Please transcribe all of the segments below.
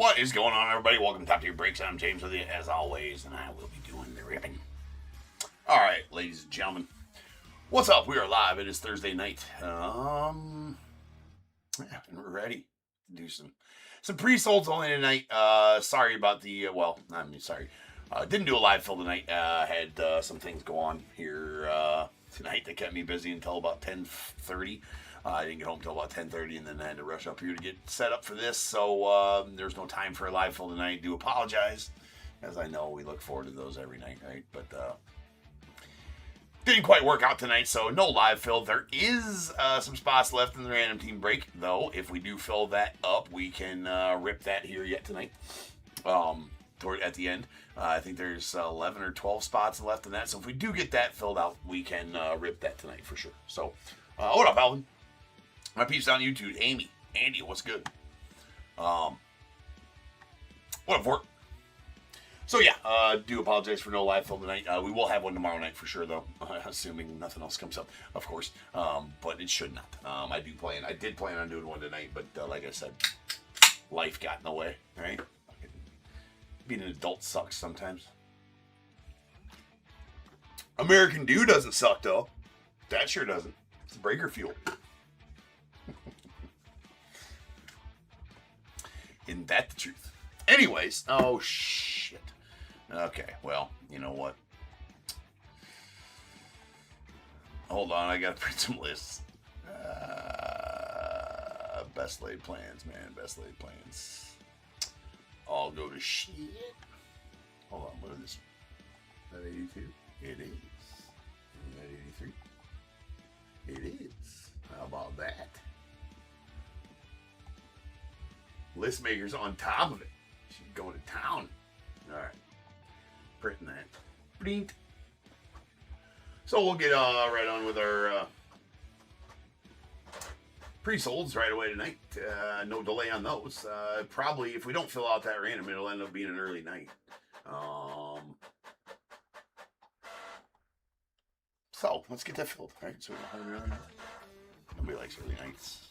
What is going on, everybody? Welcome to Top Tier Breaks. I'm James with you, as always, and I will be doing the ripping. All right, ladies and gentlemen, what's up? We are live. It is Thursday night. And we're ready to do some pre-solds only tonight. Sorry about the sorry. Didn't do a live fill tonight. Had some things go on here tonight that kept me busy until about 10:30. I didn't get home until about 10:30, and then I had to rush up here to get set up for this. So there's no time for a live fill tonight. I do apologize, as I know we look forward to those every night, right? But didn't quite work out tonight, so no live fill. There is some spots left in the random team break, though. If we do fill that up, we can rip that here yet tonight. At the end, I think there's 11 or 12 spots left in that. So if we do get that filled out, we can rip that tonight for sure. So, what up, Alvin? My peeps on YouTube, Amy, Andy, what's good? What up, Fort? So yeah, do apologize for no live film tonight. We will have one tomorrow night for sure, though, assuming nothing else comes up, of course. But it should not. I did plan on doing one tonight, but like I said, life got in the way, right? Being an adult sucks sometimes. American Dew doesn't suck, though. That sure doesn't. It's breaker fuel. Isn't that the truth? Anyways, oh shit. Okay, well, you know what? Hold on, I gotta print some lists. Best laid plans, man. Best laid plans. I'll go to shit. Hold on, what is this? Is that 82? It is. Is that 83? It is. How about that? List makers on top of it. She's going to town. Alright. Printing that. Blink. So we'll get right on with our pre-solds right away tonight. No delay on those. Probably, if we don't fill out that random, it'll end up being an early night. So, let's get that filled. All right, so we don't have an early night. Nobody likes early nights.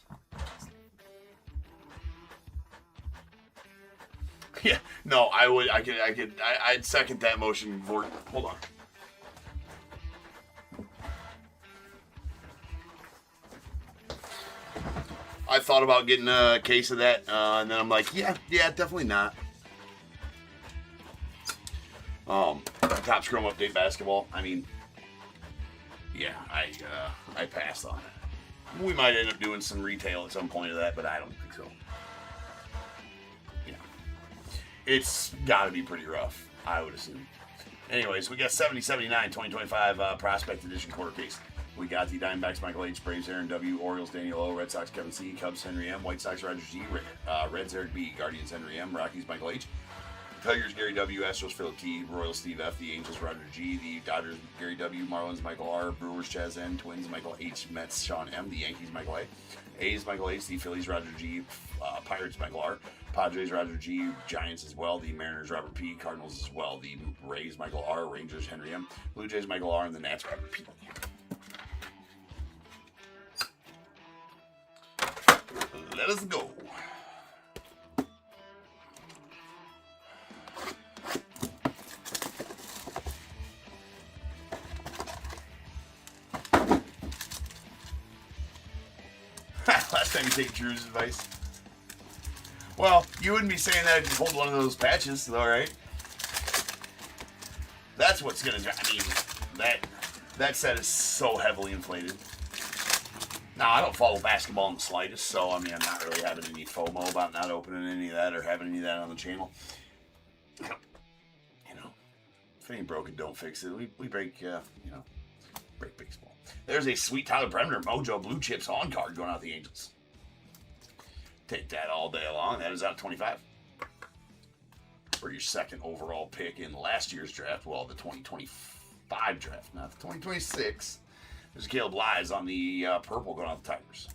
Yeah, no, I'd second that motion. Hold on. I thought about getting a case of that, and then I'm like, yeah, definitely not. Top Scrum Update Basketball. I mean, yeah, I passed on it. We might end up doing some retail at some point of that, but I don't think so. It's got to be pretty rough, I would assume. Anyways, we got 70-79 2025 Prospect Edition quarter case. We got the Diamondbacks Michael H., Braves Aaron W., Orioles Daniel O., Red Sox Kevin C., Cubs Henry M., White Sox Roger G., Reds Eric B., Guardians Henry M., Rockies Michael H., Tigers Gary W., Astros Philip T., Royals Steve F., the Angels Roger G., the Dodgers Gary W., Marlins Michael R., Brewers Chaz N., Twins Michael H., Mets Sean M., the Yankees Michael A., A's Michael H., the Phillies Roger G., Pirates Michael R., Padres Roger G., Giants as well, the Mariners Robert P., Cardinals as well, the Rays Michael R., Rangers Henry M., Blue Jays Michael R., and the Nats Robert P. Let us go. Last time you take Drew's advice. Well, you wouldn't be saying that if you pulled one of those patches, though, right? That's what's gonna. I mean, that set is so heavily inflated. Now, I don't follow basketball in the slightest, so I mean, I'm not really having any FOMO about not opening any of that or having any of that on the channel. You know, if it ain't broken, don't fix it. We break, break baseball. There's a sweet Tyler Bremner Mojo Blue Chips on card going out the Angels. Take that all day long. That is out 25. For your second overall pick in last year's draft. Well, the 2025 draft, not the 2026. There's Caleb Lies on the purple going out the Tigers.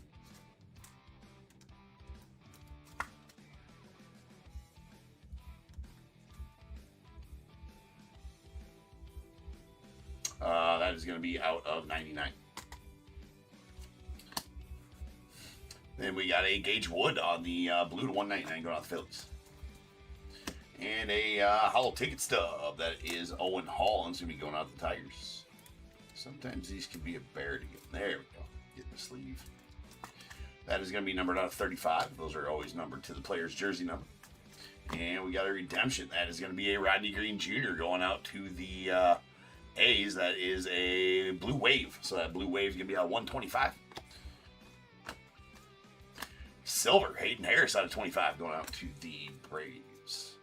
That is going to be out of 99. Then we got a Gage Wood on the blue to 199 going out the Phillies. And a hollow ticket stub. That is Owen Hall. It's going to be going out to the Tigers. Sometimes these can be a bear to get. There we go. Get the sleeve. That is going to be numbered out of 35. Those are always numbered to the player's jersey number. And we got a redemption. That is going to be a Rodney Green Jr. going out to the A's. That is a blue wave. So that blue wave is going to be out of 125. Silver, Hayden Harris out of 25 going out to the Braves.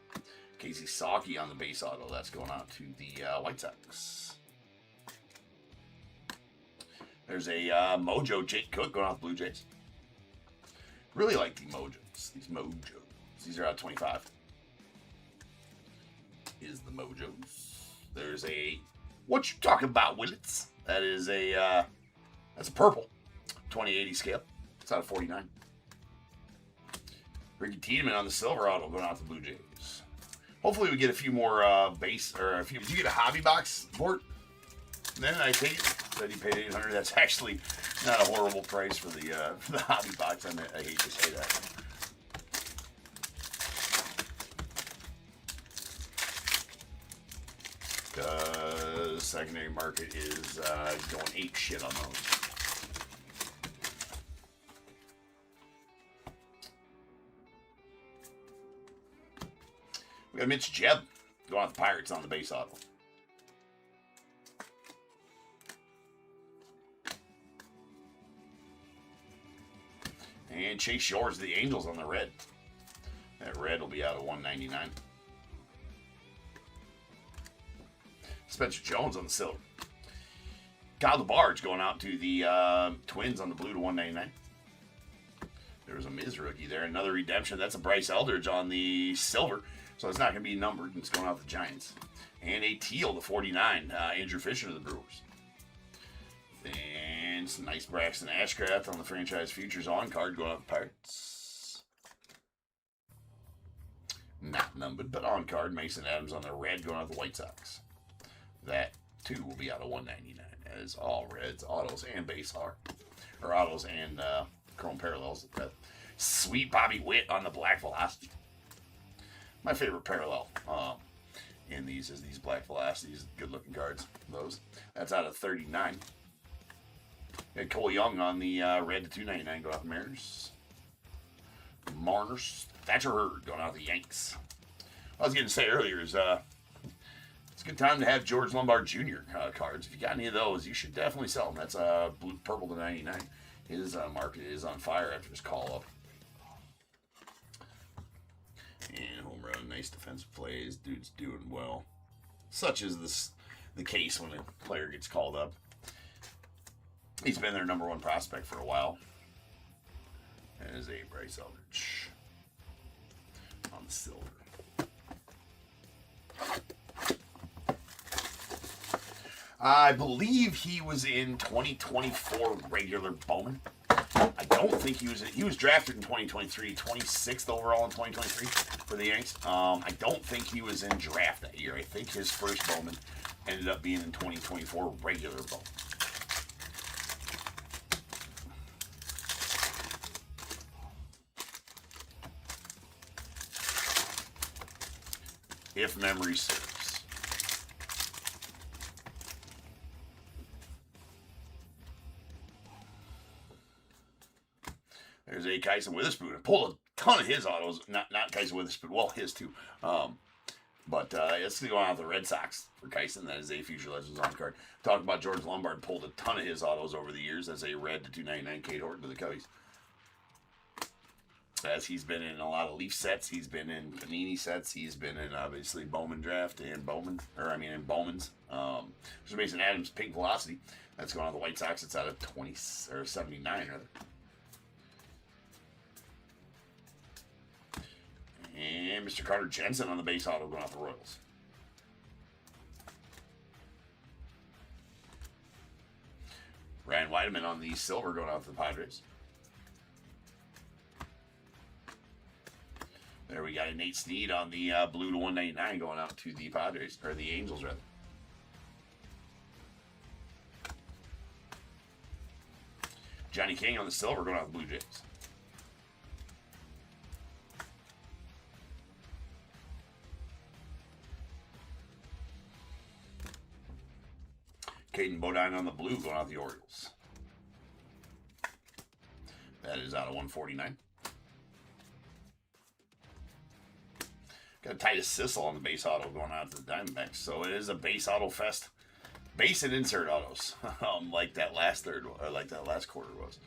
Casey Sawkey on the base auto. That's going out to the White Sox. There's a Mojo Jake Cook going out to the Blue Jays. Really like the Mojos. These Mojos. These are out of 25. Is the Mojos. There's a what you talking about, Willits? That is a that's a purple 2080 scale. It's out of 49. Ricky Tiedemann on the silver auto going out to the Blue Jays. Hopefully we get a few more base or a few. Did you get a hobby box, Bort? Then I take it. Said he paid $800. That's actually not a horrible price for the hobby box. I hate to say that. Because secondary market is going ape shit on those. We got Mitch Jebb going out the Pirates on the base auto. And Chase Shores, the Angels on the red. That red will be out of 199. Spencer Jones on the silver. Kyle DeBarge going out to the Twins on the blue to 199. There was a Miz rookie there. Another redemption. That's a Bryce Eldridge on the silver. So it's not going to be numbered. It's going out to the Giants. And a teal to 49. Andrew Fisher to the Brewers. And some nice Braxton Ashcraft on the franchise futures on card going out to the Pirates. Not numbered, but on card. Mason Adams on the red going out to the White Sox. That, too, will be out of 199, as all reds, autos, and base are. Or autos and chrome parallels. Sweet Bobby Witt on the black Velocity. My favorite parallel in these is these black Velocities. Good-looking cards. Those. That's out of 39. And Cole Young on the red to 299 going out the Mariners. Thatcher Hurd going out the Yanks. I was going to say earlier is... it's a good time to have George Lombard Jr. Cards. If you got any of those, you should definitely sell them. That's blue, purple to 99. His market is on fire after his call-up. And home run, nice defensive plays. Dude's doing well. Such is the case when a player gets called up. He's been their number one prospect for a while. That is a Bryce Eldridge on the silver. I believe he was in 2024 regular Bowman. I don't think he was drafted in 2023, 26th overall in 2023 for the Yanks. I don't think he was in draft that year. I think his first Bowman ended up being in 2024 regular Bowman. If memory serves. There's a Kyson Witherspoon. I pulled a ton of his autos. Not Kyson Witherspoon. Well, his too. But it's going out the Red Sox for Kyson. That is a Future Legends on card. Talking about George Lombard. Pulled a ton of his autos over the years. That's a red to 299 Kate Horton to the Cubbies. As he's been in a lot of Leaf sets. He's been in Panini sets. He's been in, obviously, Bowman draft and in Bowman's. There's Mason Adams Pink Velocity. That's going on the White Sox. It's out of 79, rather. And Mr. Carter Jensen on the base auto going off the Royals. Ryan Weideman on the silver going off the Padres. There we got a Nate Snead on the blue to 199 going out to the Padres, or the Angels rather. Johnny King on the silver going out the Blue Jays. Caden Bodine on the blue going out the Orioles. That is out of 149. Got a Titus Sissel on the base auto going out to the Diamondbacks. So it is a base auto fest. Base and insert autos. Like that last quarter was.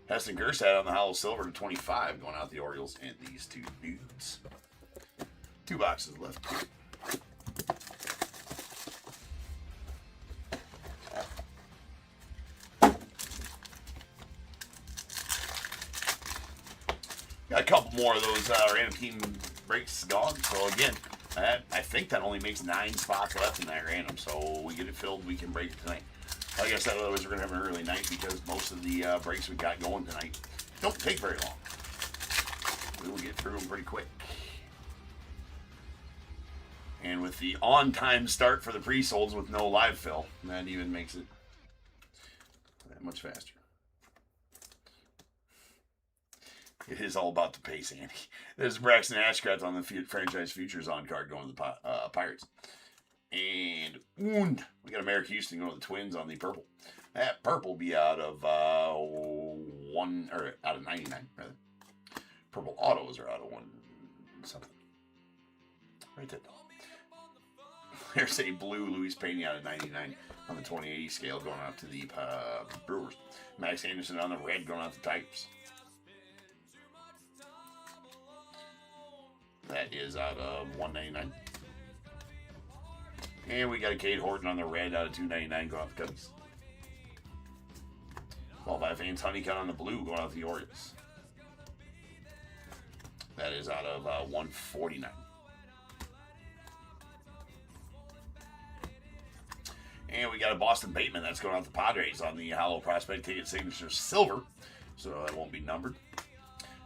Heston Gersad on the hollow silver to 25 going out the Orioles and these two dudes. 2 boxes left. Got a couple more of those random team breaks gone. So again, I think that only makes 9 spots left in that random. So we get it filled, we can break it tonight. Like I said, otherwise we're going to have an early night because most of the breaks we got going tonight don't take very long. We will get through them pretty quick. And with the on-time start for the pre-solds with no live fill, that even makes it that much faster. It is all about the pace, Andy. There's Braxton Ashcraft on the franchise futures on card going to the Pirates. And we got a Merrick Houston going to the Twins on the purple. That purple will be out of out of 99 rather. Purple autos are out of 1 something. Right there. There's a blue Luis Pena out of 99 on the 2080 scale going out to the Brewers. Max Anderson on the red going out to the Tigers. That is out of 199. And we got a Cade Horton on the red out of 299 going out the Cubbies. 12-5 fans Honeycutt on the blue going out the Orioles. That is out of 149. And we got a Boston Bateman that's going out the Padres on the hollow prospect ticket signature silver. So that won't be numbered.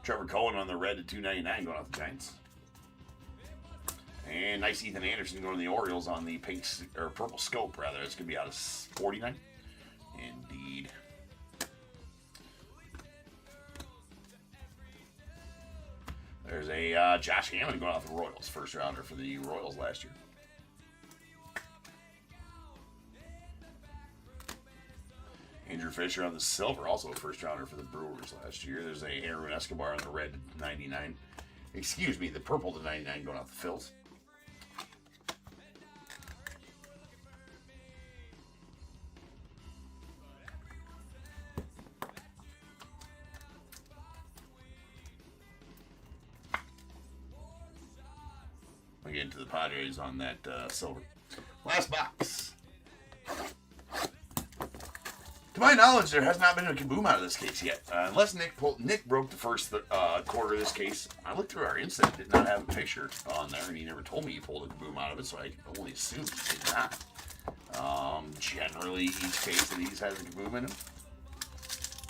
Trevor Cohen on the red at 299 going out the Giants. And nice Ethan Anderson going to the Orioles on the purple scope, rather. It's going to be out of 49. Indeed. There's a Josh Hammond going out the Royals. First rounder for the Royals last year. Andrew Fisher on the silver, also a first rounder for the Brewers last year. There's a Aaron Escobar on the red to 99. Excuse me, the purple to 99 going out the Phils. Again to the Padres on that silver. Last box. To my knowledge, there has not been a kaboom out of this case yet. Unless Nick broke the first quarter of this case. I looked through our insert, did not have a picture on there, and he never told me he pulled a kaboom out of it, so I can only assume he did not. Generally, each case of these has a kaboom in them.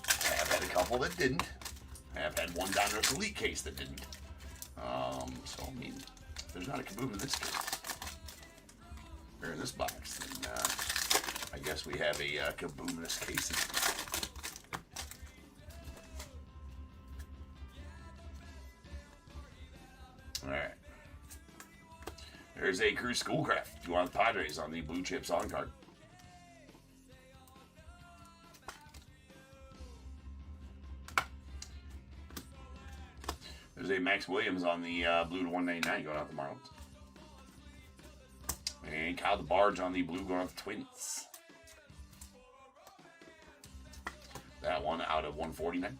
I have had a couple that didn't. I have had one Donruss Elite case that didn't. So, I mean, if there's not a kaboom in this case, or in this box, then I guess we have a kaboom in this case. All right. There's a Cruz Schoolcraft. You want the Padres on the blue chips on card. There's a Max Williams on the blue to 199 going out the Marlins. And Kyle DeBarge on the blue going out the Twins. That one out of 149.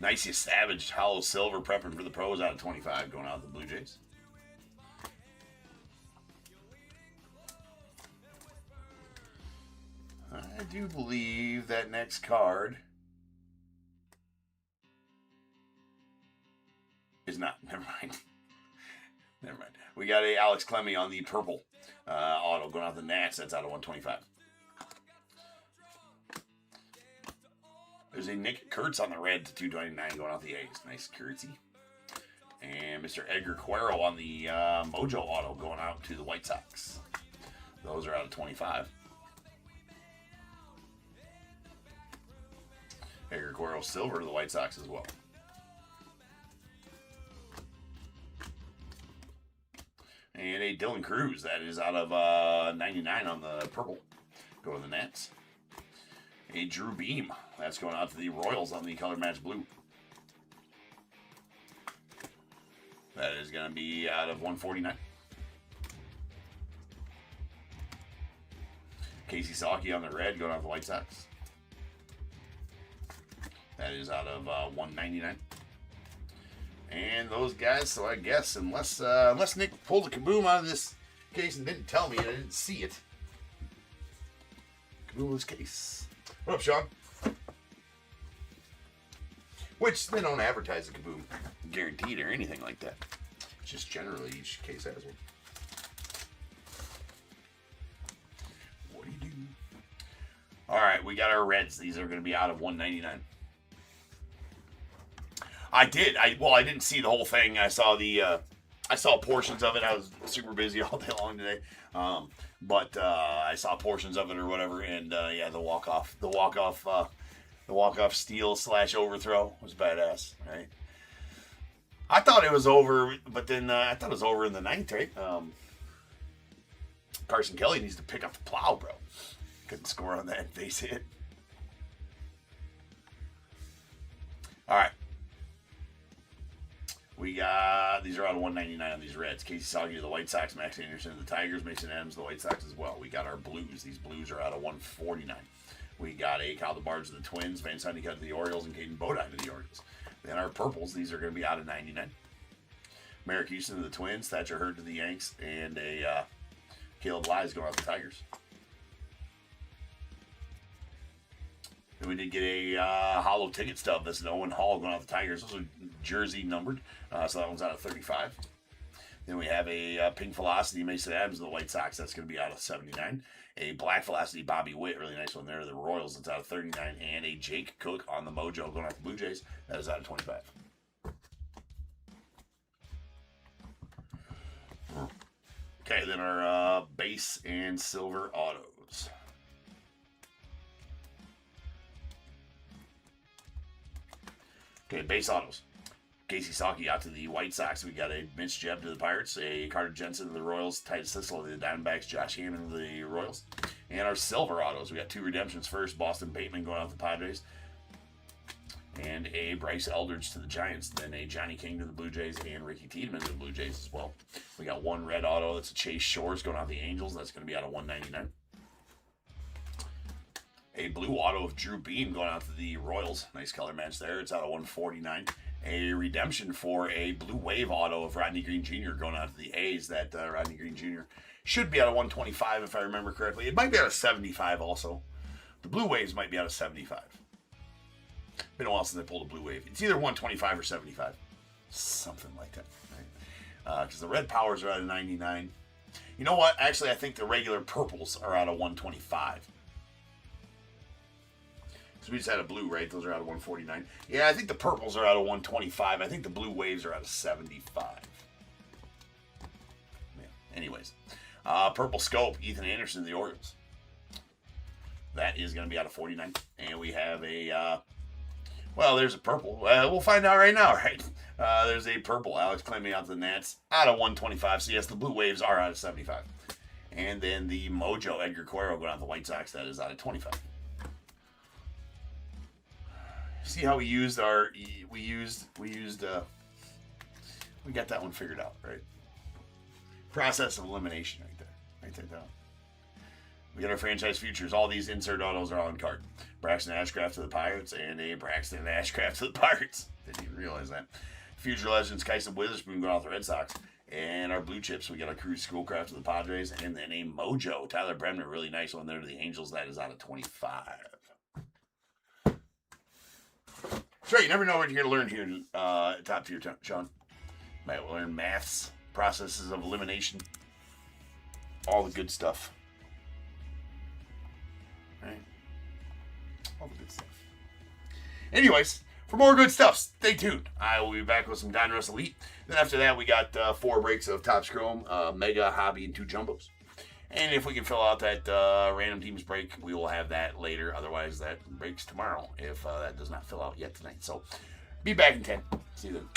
Nicest Savage hollow silver prepping for the pros out of 25 going out the Blue Jays. I do believe that next card is not. Never mind. Never mind. We got a Alex Clemmie on the purple auto going out the Nats. That's out of 125. There's a Nick Kurtz on the red to 229 going out the A's. Nice Kurtzy. And Mr. Edgar Cuero on the Mojo auto going out to the White Sox. Those are out of 25. Edgar Cuero silver to the White Sox as well. And a Dylan Cruz. That is out of 99 on the purple. Go to the Nats. A Drew Beam. That's going out to the Royals on the color match blue. That is going to be out of 149. Casey Saki on the red, going out to the White Sox. That is out of 199. And those guys, so I guess, unless Nick pulled a kaboom out of this case and didn't tell me, and I didn't see it. Kaboomless case. What up, Sean? Which, they don't advertise a kaboom guaranteed or anything like that. Just generally, each case has one. What do you do? All right, we got our reds. These are going to be out of 199. I didn't see the whole thing. I saw I saw portions of it. I was super busy all day long today. But I saw portions of it or whatever. And yeah, the walk-off steal / overthrow was badass, right? I thought it was over, but then I thought it was over in the 9th, right? Carson Kelly needs to pick up the plow, bro. Couldn't score on that base hit. All right. We got, these are out of 199 on these reds. Casey Sagi to the White Sox, Max Anderson to the Tigers, Mason Adams to the White Sox as well. We got our blues. These blues are out of 149. We got a Kyle DeBarge to the Twins, Van Sunnycut to the Orioles, and Caden Bodine to the Orioles. Then our purples, these are going to be out of 99. Merrick Houston to the Twins, Thatcher Hurd to the Yanks, and a Caleb Lyles going out to the Tigers. Then we did get a hollow ticket stub. That's an Owen Hall going out to the Tigers. Those are jersey numbered, so that one's out of 35. Then we have a pink Velocity Mason Adams to the White Sox. That's going to be out of 79. A black Velocity Bobby Witt, really nice one there to the Royals. That's out of 39. And a Jake Cook on the Mojo going out to the Blue Jays. That is out of 25. Okay, then our base and silver autos. Okay, base autos. Casey Saki out to the White Sox. We got a Mitch Jebb to the Pirates, a Carter Jensen to the Royals, Titus Sissel to the Diamondbacks, Josh Hammond to the Royals. And our silver autos, we got 2 redemptions first. Boston Bateman going out to the Padres. And a Bryce Eldridge to the Giants. Then a Johnny King to the Blue Jays and Ricky Tiedemann to the Blue Jays as well. We got 1 red auto. That's a Chase Shores going out to the Angels. That's going to be out of 199. A blue auto of Drew Beam going out to the Royals. Nice color match there. It's out of 149. A redemption for a blue wave auto of Rodney Green Jr. going out to the A's. That Rodney Green Jr. should be out of 125 if I remember correctly. It might be out of 75 also. The blue waves might be out of 75. Been a while since I pulled a blue wave. It's either 125 or 75. Something like that. Right? Because the red powers are out of 99. You know what? Actually, I think the regular purples are out of 125. So we just had a blue, right? Those are out of 149. Yeah, I think the purples are out of 125. I think the blue waves are out of 75. Yeah. Anyways. Purple scope, Ethan Anderson, the Orioles. That is going to be out of 49. And we have a, well, there's a purple. We'll find out right now, right? There's a purple, Alex Clemmy out to the Nats, out of 125. So yes, the blue waves are out of 75. And then the Mojo, Edgar Cuero going out to the White Sox. That is out of 25. See how we used our, we got that one figured out, right? Process of elimination right there. Right there down. We got our franchise futures. All these insert autos are on card. Braxton Ashcraft to the Pirates and a Braxton Ashcraft to the Pirates. Didn't even realize that. Future Legends, Kyson Witherspoon going off the Red Sox. And our blue chips, we got a Cruz Schoolcraft to the Padres. And then a Mojo, Tyler Bremner, really nice one there to the Angels. That is out of 25. That's right, you never know what you're going to learn here at Top Tier, Sean. Might learn maths, processes of elimination, all the good stuff. Right? All the good stuff. Anyways, for more good stuff, stay tuned. I will be back with some Donruss Elite. Then after that, we got 4 breaks of Topps Chrome, Mega, Hobby, and 2 Jumbos. And if we can fill out that random teams break, we will have that later. Otherwise, that breaks tomorrow if that does not fill out yet tonight. So, be back in 10. See you then.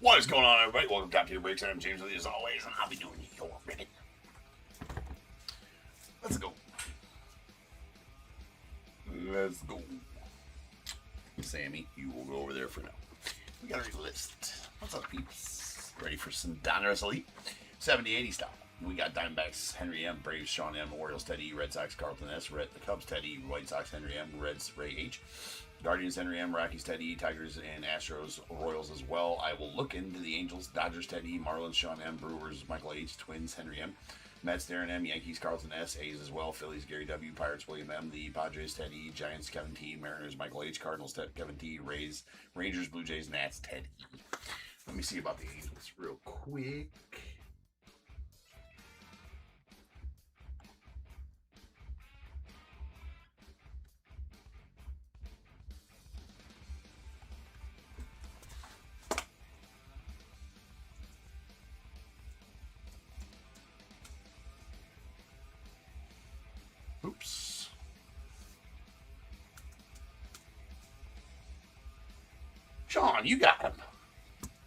What is going on, everybody? Welcome to Top Tier Breaks. I'm James with you as always, and I'll be doing your ribbon. Let's go. Let's go. Sammy, you will go over there for now. We got a list. What's up, peeps? Ready for some Donruss Elite? 70-80 style. We got Diamondbacks, Henry M, Braves, Sean M, Orioles, Teddy, Red Sox, Carlton S, the Cubs, Teddy, White Sox, Henry M, Reds, Ray H, Guardians, Henry M, Rockies, Teddy, Tigers, and Astros, Royals as well. I will look into the Angels, Dodgers, Teddy, Marlins, Sean M, Brewers, Michael H, Twins, Henry M, Mets, Darren M, Yankees, Carlton S, A's as well, Phillies, Gary W, Pirates, William M, the Padres, Teddy, Giants, Kevin T, Mariners, Michael H, Cardinals, Kevin T, Rays, Rangers, Blue Jays, Nats, Ted E. Let me see about the Angels real quick. Oops. Sean, you got him.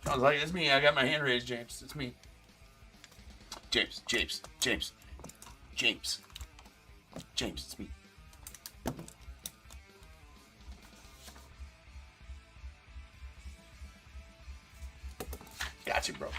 Sean's like, it's me. I got my hand raised, James. It's me. James, it's me. Got you, bro.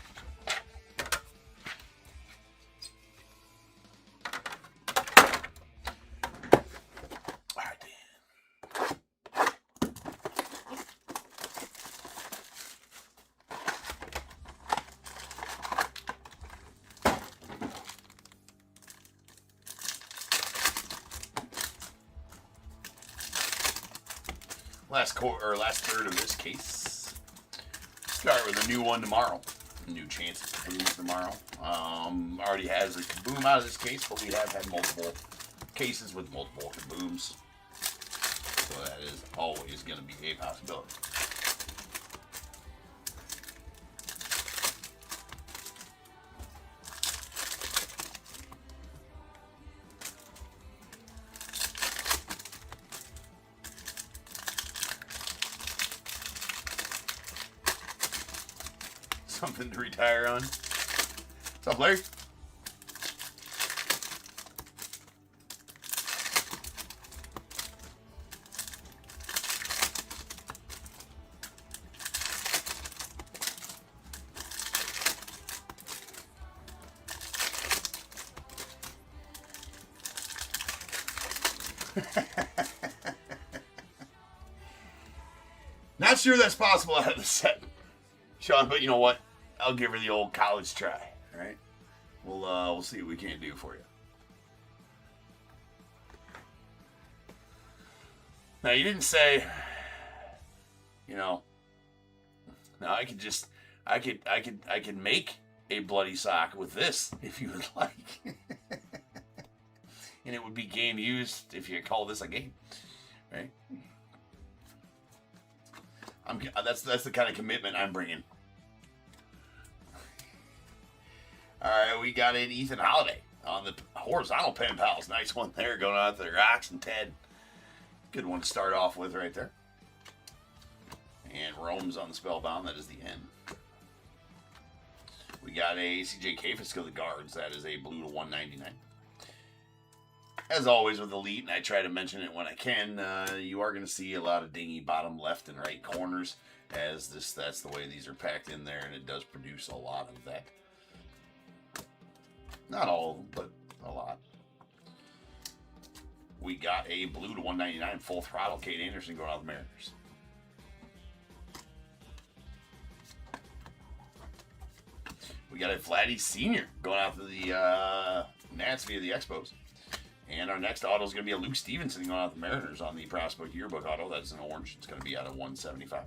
Last third of this case. Start with a new one tomorrow. A new chance at kabooms tomorrow. Already has a kaboom out of this case, but we have had multiple cases with multiple kabooms. So that is always going to be a possibility. Something to retire on. What's up, Larry? Not sure that's possible out of the set, Sean, but you know what? I'll give her the old college try, all right? We'll see what we can do for you. Now, you didn't say, you know, now I could make a bloody sock with this if you would like. And it would be game used if you call this a game, right? That's the kind of commitment I'm bringing. All right, we got in Ethan Holiday on the horizontal pen pals. Nice one there going out there. Rocks and Ted. Good one to start off with right there. And Rome's on the spellbound. That is the end. We got a CJ Kafis of the guards. That is a blue to 199. As always with Elite, and I try to mention it when I can, you are going to see a lot of dingy bottom left and right corners, as that's the way these are packed in there, and it does produce a lot of that. Not all, but a lot. We got a blue to 199 full throttle. Kate Anderson going out the Mariners. We got a Vladdy Sr. going out to the Nats via the Expos. And our next auto is going to be a Luke Stevenson going out the Mariners on the Prospect Yearbook auto. That's an orange. It's going to be out of 175.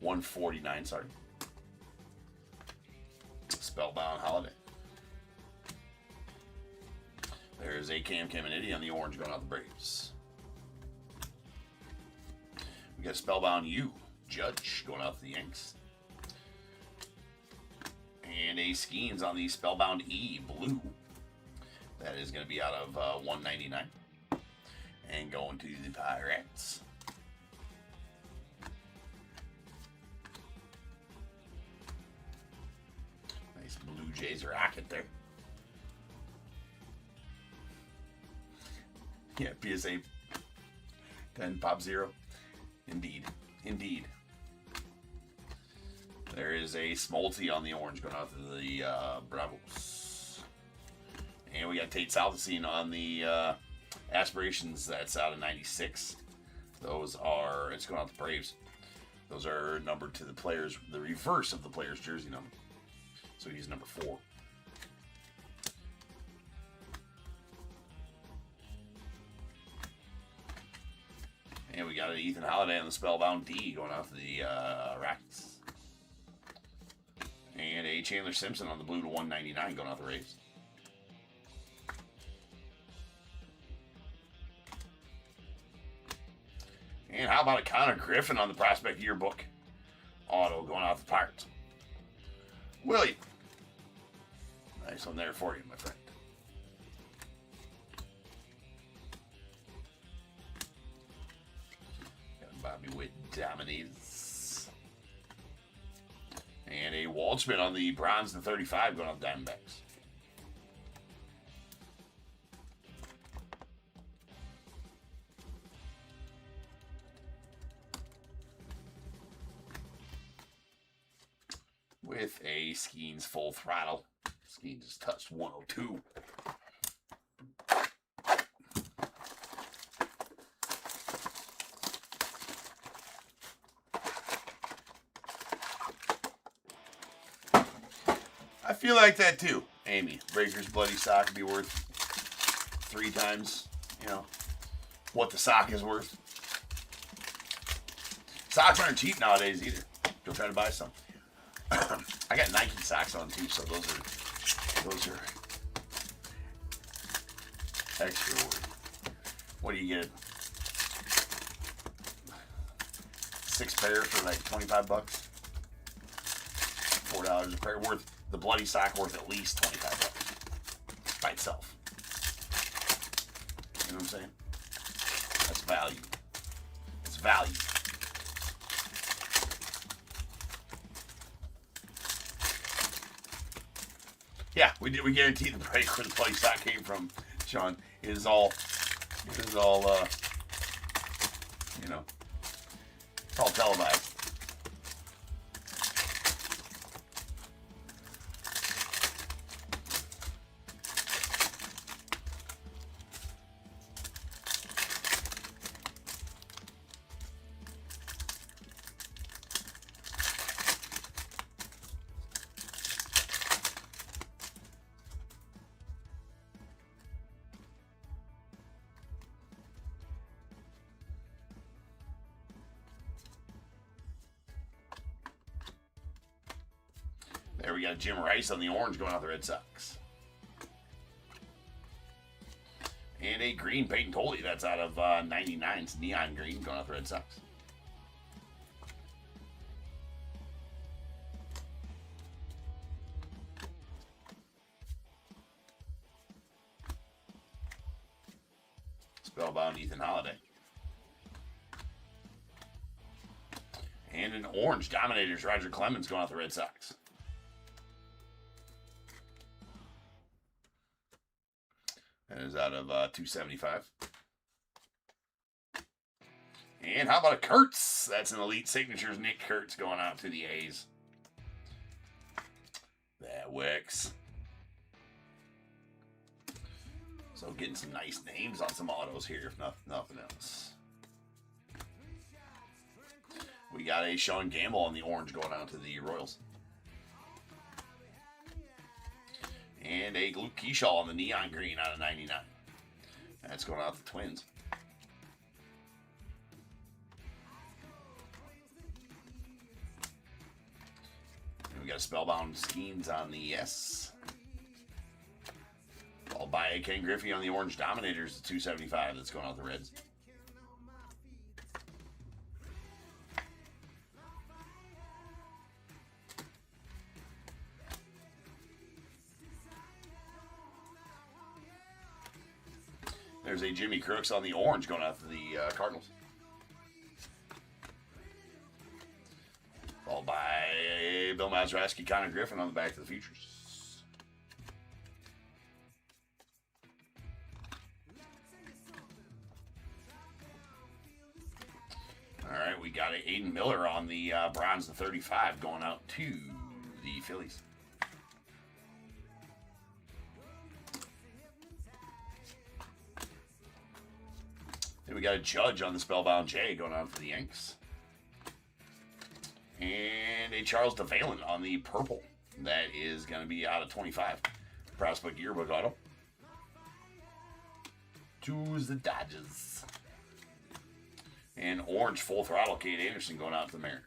149, sorry. Spellbound Holiday. There's a Cam Caminiti on the orange going out the Braves. We got Spellbound U, Judge going out the Yanks. And a Skeens on the Spellbound E, blue. That is going to be out of 199. And going to the Pirates. Nice Blue Jays rocket there. Yeah, PSA 10 pop 0. Indeed. Indeed. There is a Smolty on the orange going out to the Bravos. And we got Tate Salvacine on the Aspirations. That's out of 96. Those are, it's going out to Braves. Those are numbered to the players, the reverse of the player's jersey number. So he's number 4. And we got an Ethan Holiday on the Spellbound D going out to the Rockets. And a Chandler Simpson on the blue to 199 going out the Rays. And how about a Connor Griffin on the Prospect Yearbook auto going out the Pirates? William. Nice one there for you, my friend. Got Bobby Witt dominates. And a Waldschmidt on the bronze to 35 going out the Diamondbacks. With a Skeens Full Throttle. Skeens just touched 102. I feel like that too, Amy. Breaker's bloody sock would be worth 3 times, you know, what the sock is worth. Socks aren't cheap nowadays either. Go try to buy some. I got Nike socks on too, so those are extra worth. What do you get? 6 pair for like 25 bucks. $4 a pair. Worth the bloody sock worth at least 25 bucks by itself. You know what I'm saying? That's value. It's value. Yeah, we guarantee the break where the bloody sock came from, Sean. It is all you know, it's all televised. There we got Jim Rice on the orange going out the Red Sox. And a green Peyton Tolley. That's out of 99. It's neon green going out the Red Sox. Spellbound Ethan Holiday. And an orange Dominators Roger Clemens going out the Red Sox. That is out of 275. And how about a Kurtz? That's an Elite Signatures. Nick Kurtz going out to the A's. That wicks. So getting some nice names on some autos here, if nothing else. We got a Sean Gamble on the orange going out to the Royals. And a Luke Keyshaw on the neon green out of 99. That's going out to the Twins. And we got a Spellbound Skeens on the S. Followed by a Ken Griffey on the orange Dominators at 275. That's going out the Reds. There's a Jimmy Crooks on the orange going out to the Cardinals. Followed by Bill Mazeroski, Connor Griffin on the back to the Futures. got a Aiden Miller on the bronze to 35 going out to the Phillies. Then we got a Judge on the Spellbound J going out for the Yanks. And a Charles DeValen on the purple. That is going to be out of 25. Prospect Yearbook Auto. To the Dodgers. And orange Full Throttle Cade Anderson going out to the Mariners.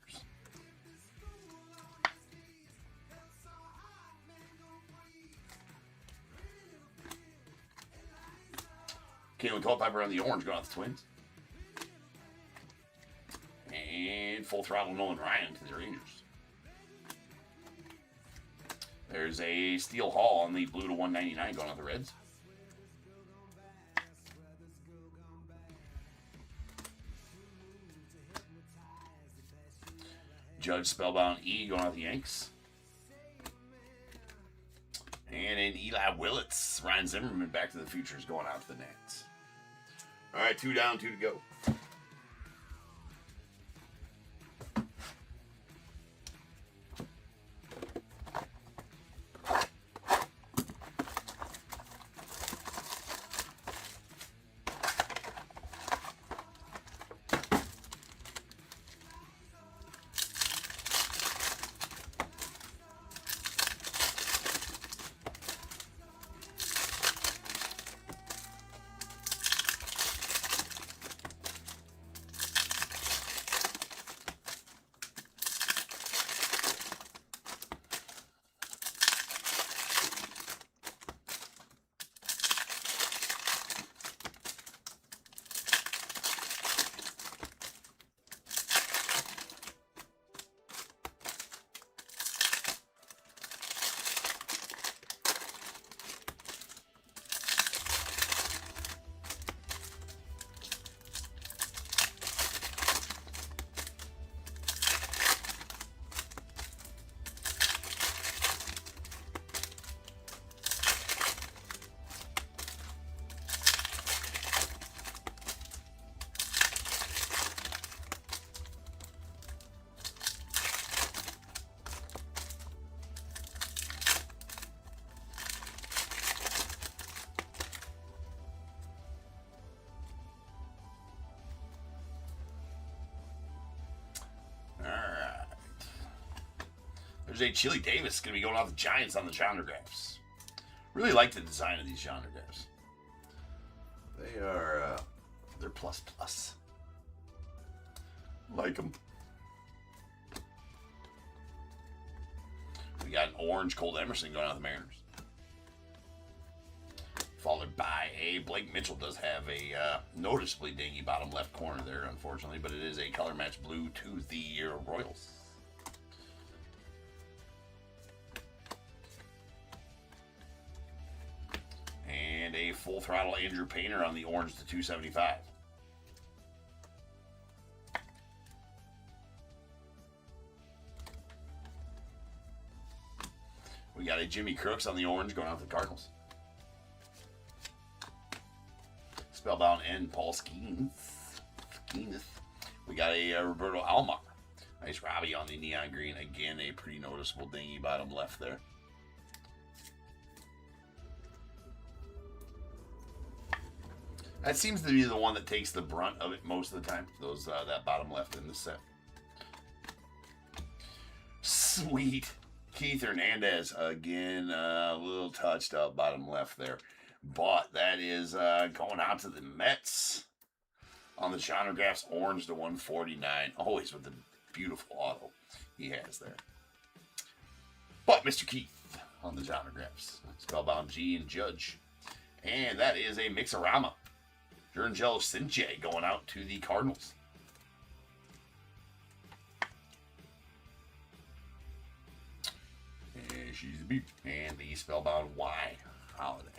Caitlin Culpepper on the orange going out to the Twins. And Full Throttle Nolan Ryan to the Rangers. There's a Steel Hall on the blue to 199 going out to the Reds. Judge Spellbound E going out the Yanks. And an Eli Willits, Ryan Zimmerman, Back to the Future is going out to the Nats. All right, 2 down, 2 to go. There's a Chili Davis going to be going off the Giants on the Donruss. Really like the design of these Donruss. They are, they're plus. Like them. We got an orange Colt Emerson going out the Mariners. Followed by a Blake Mitchell does have a noticeably dingy bottom left corner there, unfortunately, but it is a color match blue to the Royals. And a Full Throttle Andrew Painter on the orange to 275. We got a Jimmy Crooks on the orange going out to the Cardinals. Spellbound N. Paul Skeens. We got a Roberto Alomar. Nice Robbie on the neon green. Again, a pretty noticeable dingy bottom left there. That seems to be the one that takes the brunt of it most of the time. Those that bottom left in the set. Sweet. Keith Hernandez. Again, a little touched up bottom left there. But that is going out to the Mets on the Donruss orange to 149. Always with the beautiful auto he has there. But Mr. Keith on the Donruss. Spellbound G and Judge. And that is a Mixorama. Jurangelo Sinche going out to the Cardinals. And she's the B. And the Spellbound Y Holiday.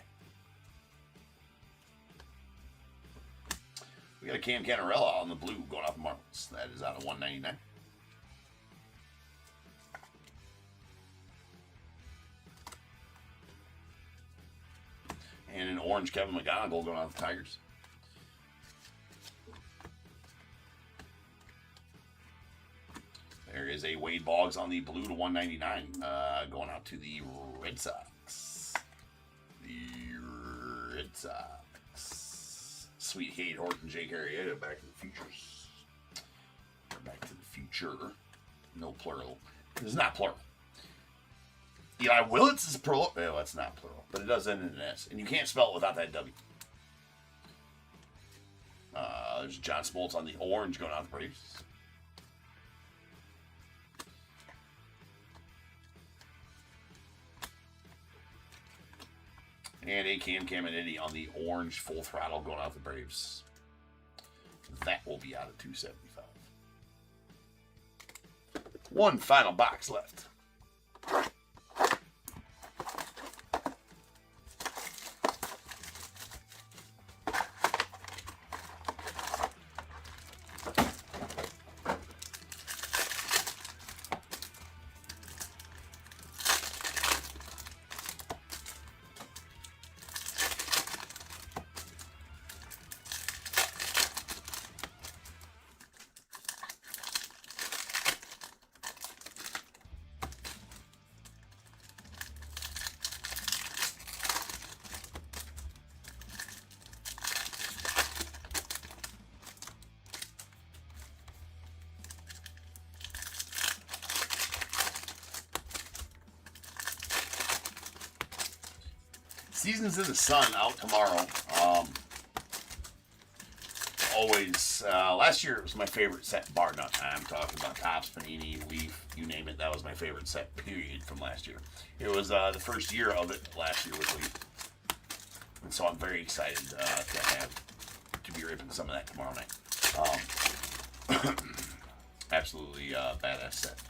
We got a Cam Canarella on the blue going off the Marlins. That is out of 199. And an orange Kevin McGonigal going off the Tigers. is a Wade Boggs on the blue to 199. Going out to the Red Sox. The Red Sox. Sweet Hate Horton, Jake Arrieta, Back to the Futures. Back to the Future. No plural. It's not plural. Eli Willits is plural. No, it's not plural. But it does end in an S. And you can't spell it without that W. There's John Smoltz on the orange going out the Braves. And a Cam Caminiti on the orange full throttle going out the Braves. That will be out of 275. One final box left. Seasons of the Sun out tomorrow. Always, last year it was my favorite set, bar none. I'm talking about Topps, Panini, Leaf, you name it. That was my favorite set, period, from last year. It was the first year of it last year with Leaf. And so I'm very excited to be ripping some of that tomorrow night. Absolutely badass set.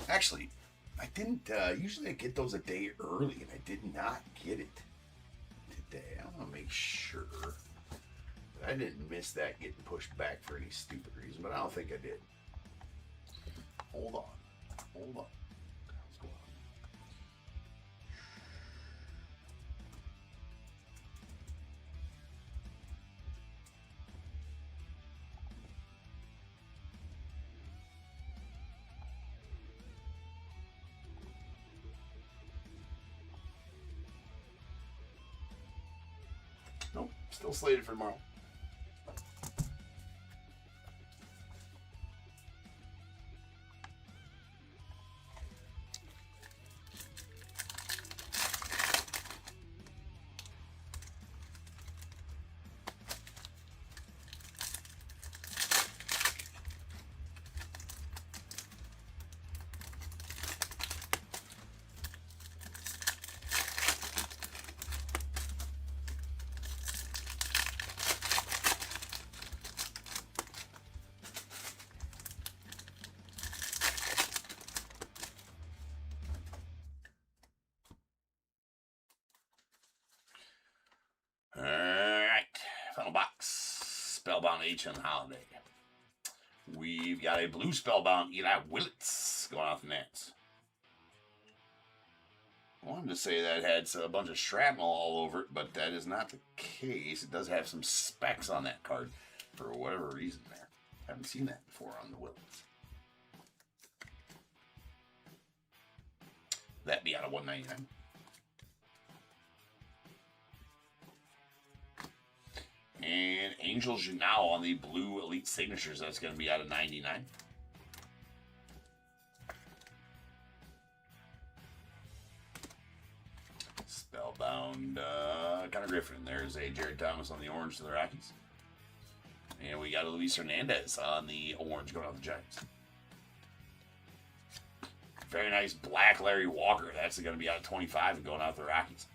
Actually, I didn't, usually I get those a day early, and I did not get it today. I want to make sure that I didn't miss that getting pushed back for any stupid reason, but I don't think I did. Hold on. Hold on. What's going on? Nope, still slated for tomorrow. Alright, final box. Spellbound H.N. Holiday. We've got a blue Spellbound Eli Willits going off the Nats. I wanted to say that had a bunch of shrapnel all over it, but that is not the case. It does have some specs on that card for whatever reason there. Haven't seen that before on the Willits. That'd be out of 199. And Angel Junao on the blue Elite Signatures. That's going to be out of 99. Spellbound Connor Griffin. There's a Jared Thomas on the orange to the Rockies. And we got a Luis Hernandez on the orange going out the Giants. Very nice black Larry Walker. That's going to be out of 25 and going out the Rockies.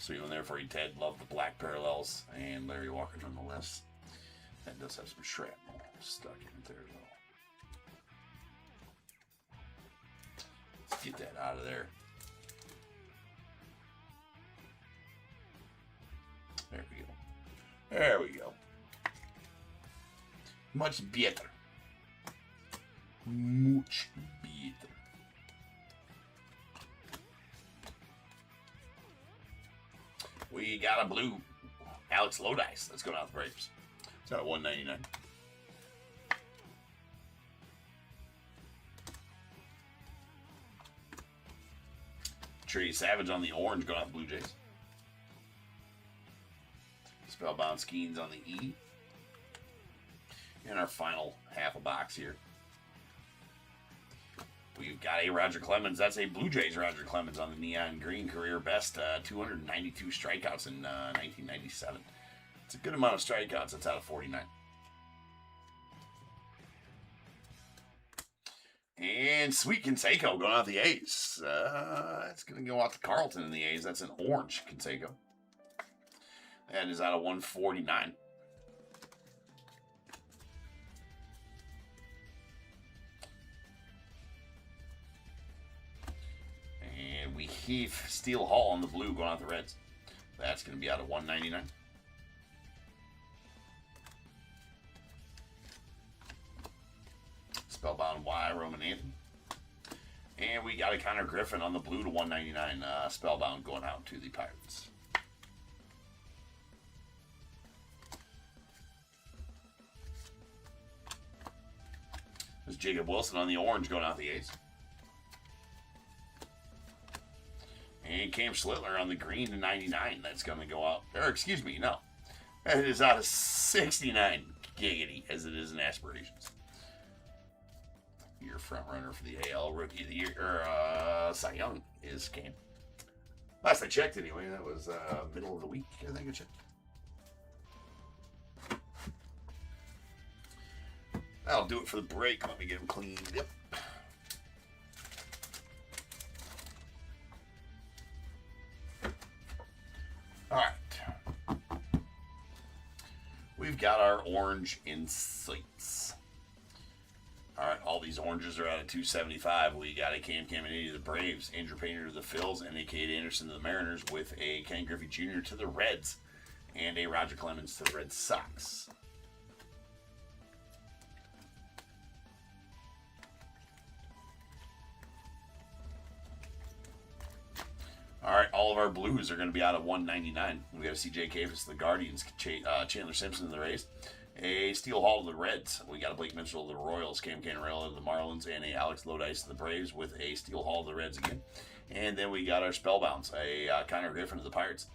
Sweet one there for you, Ted. Love the black parallels and Larry Walker nonetheless. That does have some shrapnel stuck in it there as well. Let's get that out of there. There we go. There we go. Much better. Much better. We got a blue Alex Lodice. Let's go down the Braves. It's out of 199. Trey Savage on the orange going off the Blue Jays. Spellbound Skeens on the E. And our final half a box here. We've got a Roger Clemens. That's a Blue Jays Roger Clemens on the neon green, career best, 292 strikeouts in 1997. It's a good amount of strikeouts. That's out of 49. And Sweet Canseco going out the A's. It's going to go out to Carlton in the A's. That's an orange Canseco. That is out of 149. And we Heath Steele Hall on the blue going out the Reds. That's going to be out of 199. Spellbound Y, Roman Anthony. And we got a Connor Griffin on the blue to 199. Spellbound going out to the Pirates. There's Jacob Wilson on the orange going out the A's. And Cam Schlittler on the green to 99. That's going to go out. Or excuse me, no. That is out of 69 giggity as it is in aspirations. Your front runner for the AL Rookie of the Year, or Cy Young, is Cam. Last I checked, anyway, that was middle of the week. I think I checked. That'll do it for the break. Let me get them cleaned up. All right. We've got our orange insights. All right, all these oranges are out of 275. We got a Cam Caminiti to the Braves, Andrew Painter to the Phils, and a Cade Anderson to the Mariners, with a Ken Griffey Jr. to the Reds, and a Roger Clemens to the Red Sox. All right, all of our blues are going to be out of 199. We got a CJ Kafis to the Guardians, Chandler Simpson to the Rays, a Steele Hall to the Reds. We got a Blake Mitchell to the Royals, Cam Canarella to the Marlins, and a Alex Lodice to the Braves, with a Steele Hall to the Reds again. And then we got our Spellbounds, a Connor Griffin to the Pirates,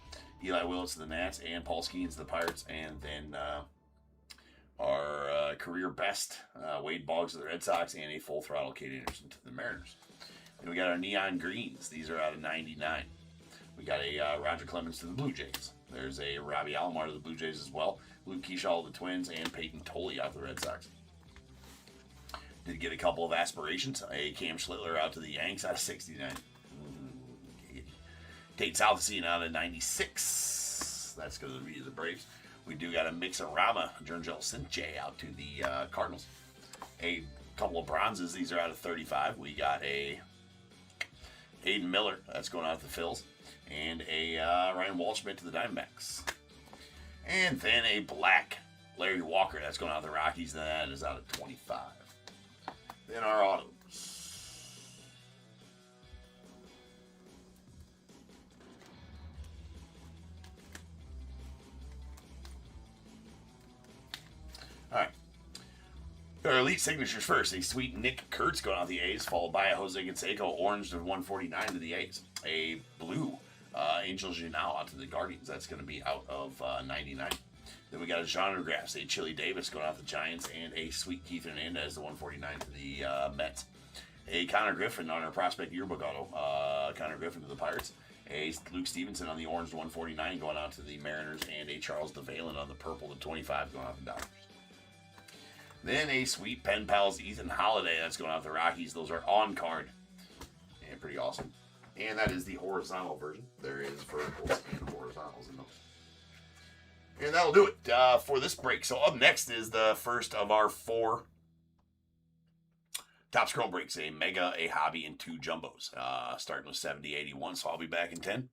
Eli Willis to the Nats, and Paul Skeens to the Pirates. And then our career best, Wade Boggs to the Red Sox, and a full throttle Cade Anderson to the Mariners. And we got our neon greens. These are out of 99. We got a Roger Clemens to the Blue Jays. There's a Robbie Alomar to the Blue Jays as well. Luke Keyshaw to the Twins, and Peyton Tolley out to the Red Sox. Did get a couple of aspirations. A Cam Schlittler out to the Yanks out of 69. Tate Southsea out of 96. That's going to be the Braves. We do got a Mixorama, Jurngel Cinche out to the Cardinals. A couple of bronzes. These are out of 35. We got a Aiden Miller. That's going out to the Phils. And a Ryan Walschmidt to the Diamondbacks. And then a black Larry Walker. That's going out to the Rockies. And that is out of 25. Then our autos. All right. Our elite signatures first. A sweet Nick Kurtz going out the A's, followed by a Jose Canseco orange to 149 to the A's. A blue Angel Genao out to the Guardians. That's going to be out of 99. Then we got a genre graphs, a Chili Davis going out the Giants, and a sweet Keith Hernandez to 149 to the Mets. A Connor Griffin on our prospect yearbook auto. Connor Griffin to the Pirates. A Luke Stevenson on the orange to 149 going out to the Mariners, and a Charles DeValen on the purple to 25 going out to the Dodgers. Then a sweet Pen Pals Ethan Holiday. That's going out to the Rockies. Those are on card. And pretty awesome. And that is the horizontal version. There is verticals and horizontals in those. And that'll do it for this break. So up next is the first of our 4 Topps Chrome breaks. A Mega, a Hobby, and 2 Jumbos. Starting with 7081. So I'll be back in 10.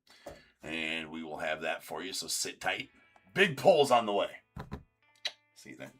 And we will have that for you. So sit tight. Big pulls on the way. See you then.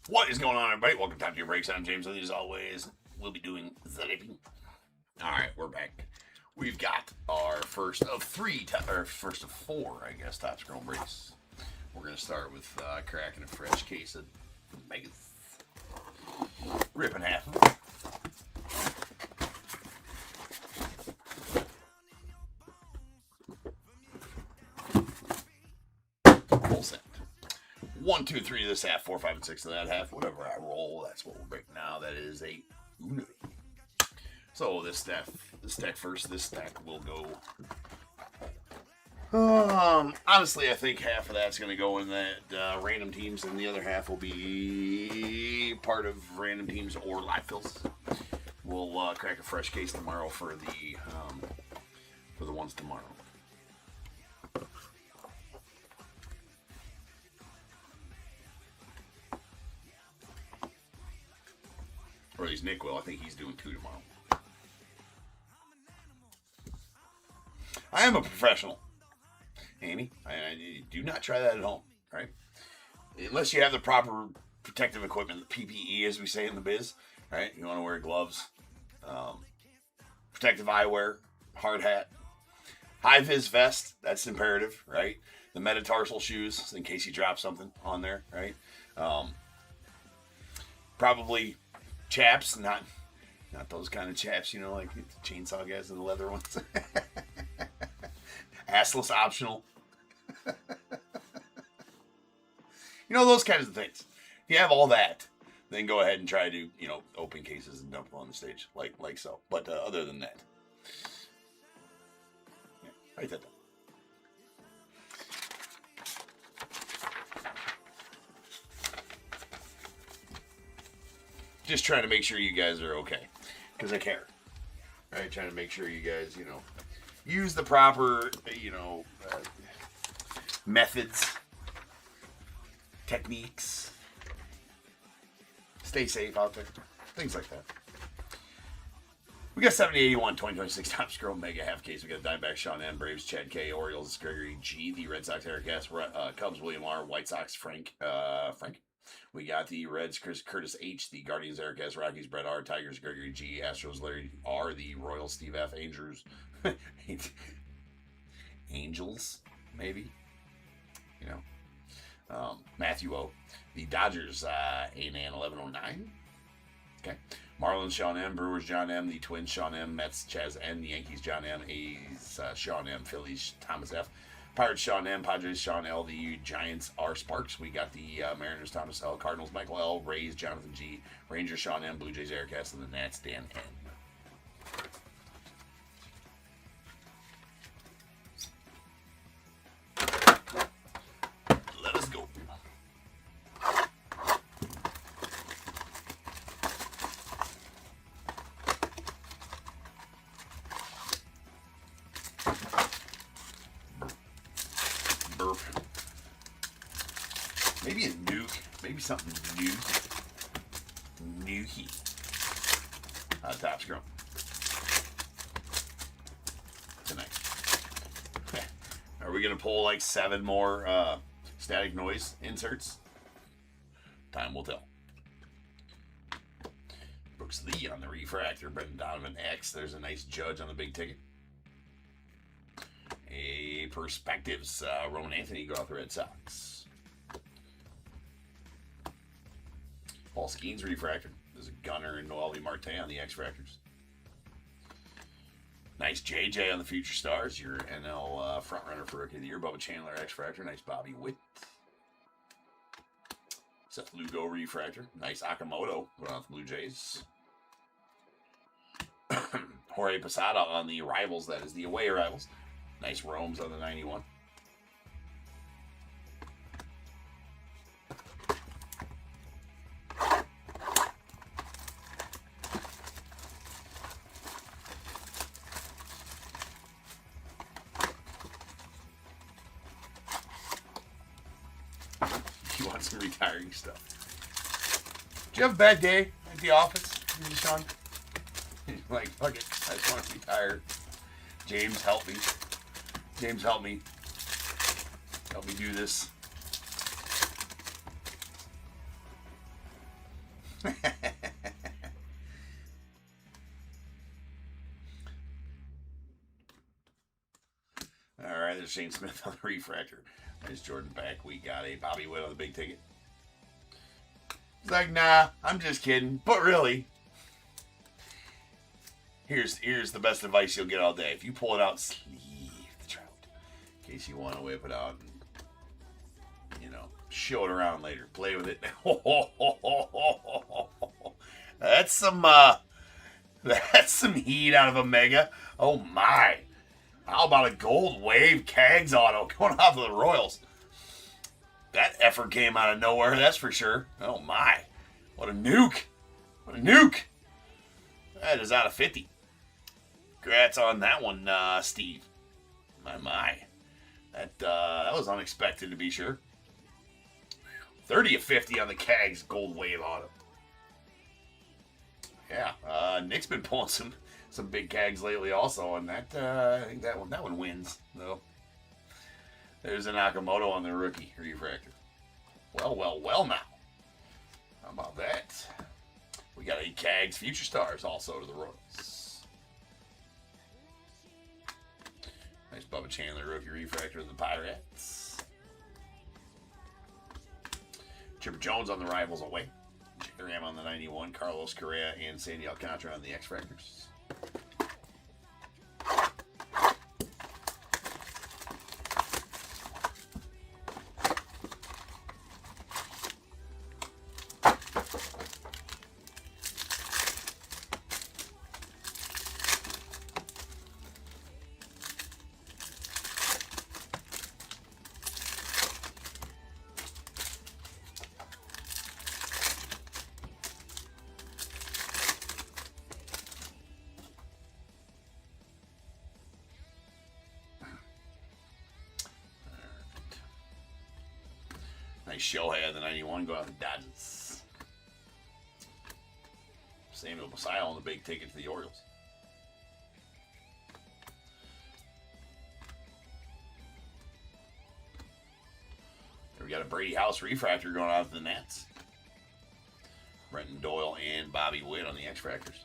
What is going on, everybody? Welcome to Top Tier Breaks. I'm James. As always, we'll be doing zipping. All right, we're back. We've got our first of four, I guess, Topps Chrome breaks. We're going to start with cracking a fresh case of Megas. Ripping half. Full set. 1, 2, 3 to this half, 4, 5, and 6 to that half. Whatever I roll, that's what we'll break now. That is a Uno. So this stack first. This stack will go. Honestly, I think half of that's going to go in that random teams, and the other half will be part of random teams or live fills. We'll crack a fresh case tomorrow for the ones tomorrow. Or at least Nick will. I think he's doing 2 tomorrow. I am a professional, Amy. I do not try that at home, right? Unless you have the proper protective equipment, the PPE, as we say in the biz, right? You want to wear gloves, protective eyewear, hard hat, high-vis vest. That's imperative, right? The metatarsal shoes, in case you drop something on there, right? Probably chaps, not those kind of chaps, you know, like the chainsaw guys and the leather ones. Assless optional. You know, those kinds of things. If you have all that, then go ahead and try to, you know, open cases and dump them on the stage, like so. But other than that, yeah, write that down. Just trying to make sure you guys are okay, because I care. Right, trying to make sure you guys, you know, use the proper, you know, methods, techniques. Stay safe out there. Things like that. We got 7081 2026 Topps Chrome Mega half case. We got Diamondbacks, Sean N, Braves, Chad K, Orioles, Gregory G, the Red Sox, Eric S, Cubs, William R, White Sox, Frank. We got the Reds, Curtis H, the Guardians, Eric S, Rockies, Brett R, Tigers, Gregory G, Astros, Larry R, the Royals, Steve F, Angels, maybe, you know, Matthew O, the Dodgers, A-Man 1109, okay, Marlins, Sean M, Brewers, John M, the Twins, Sean M, Mets, Chaz N, the Yankees, John M, A's, Sean M, Phillies, Thomas F, Pirates, Sean M, Padres, Sean L, the Giants, R, Sparks, we got the Mariners, Thomas L, Cardinals, Michael L, Rays, Jonathan G, Rangers, Sean M, Blue Jays, Eric S, and the Nats, Dan N. Let us go. Burp. Maybe a nuke. Maybe something new. Nukey. Topps Chrome. Tonight. Are we going to pull like 7 more static noise inserts? Time will tell. Brooks Lee on the refractor. Brendan Donovan X. There's a nice Judge on the big ticket. A Perspectives. Roman Anthony go out the Red Sox. Paul Skeens refractor. There's a Gunner and Noelvi Marte on the X-Fractors. Nice JJ on the Future Stars. Your NL frontrunner for Rookie of the Year. Bubba Chandler X-Fractor. Nice Bobby Witt. Seth Lugo refractor. Nice Akamoto going on the Blue Jays. Jorge Posada on the Rivals. That is the away Rivals. Nice Romes on the 91. You want some retiring stuff? Did you have a bad day at the office, Sean? Like, fuck it, I just want to retire. James, help me. James, help me. Help me do this. All right, there's Shane Smith on the refractor. There's Jordan back. We got a Bobby Witt on the big ticket. He's like, nah, I'm just kidding. But really, here's the best advice you'll get all day. If you pull it out, sleeve the trout. In case you want to whip it out and, you know, show it around later. Play with it. That's some heat out of a mega. Oh my. How about a gold wave Cags auto going out to the Royals? That effort came out of nowhere, that's for sure. Oh my. What a nuke. What a nuke. That is out of 50. Congrats on that one, Steve. My. That was unexpected to be sure. 30 of 50 on the Cags gold wave auto. Yeah, Nick's been pulling some big Cags lately also, and that I think that one wins though. There's a Nakamoto on the rookie refractor. Well now. How about that? We got a Cags Future Stars also to the Royals. Nice Bubba Chandler rookie refractor of the Pirates. Chipper Jones on the Rivals away. Ram on the 91, Carlos Correa and Sandy Alcantara on the X-Fractors. Nice Shohei on the 91 going on the Dodgers. Samuel Basilio on the big ticket to the Orioles. There we got a Brady House refractor going out to the Nats. Brenton Doyle and Bobby Witt on the X-Fractors.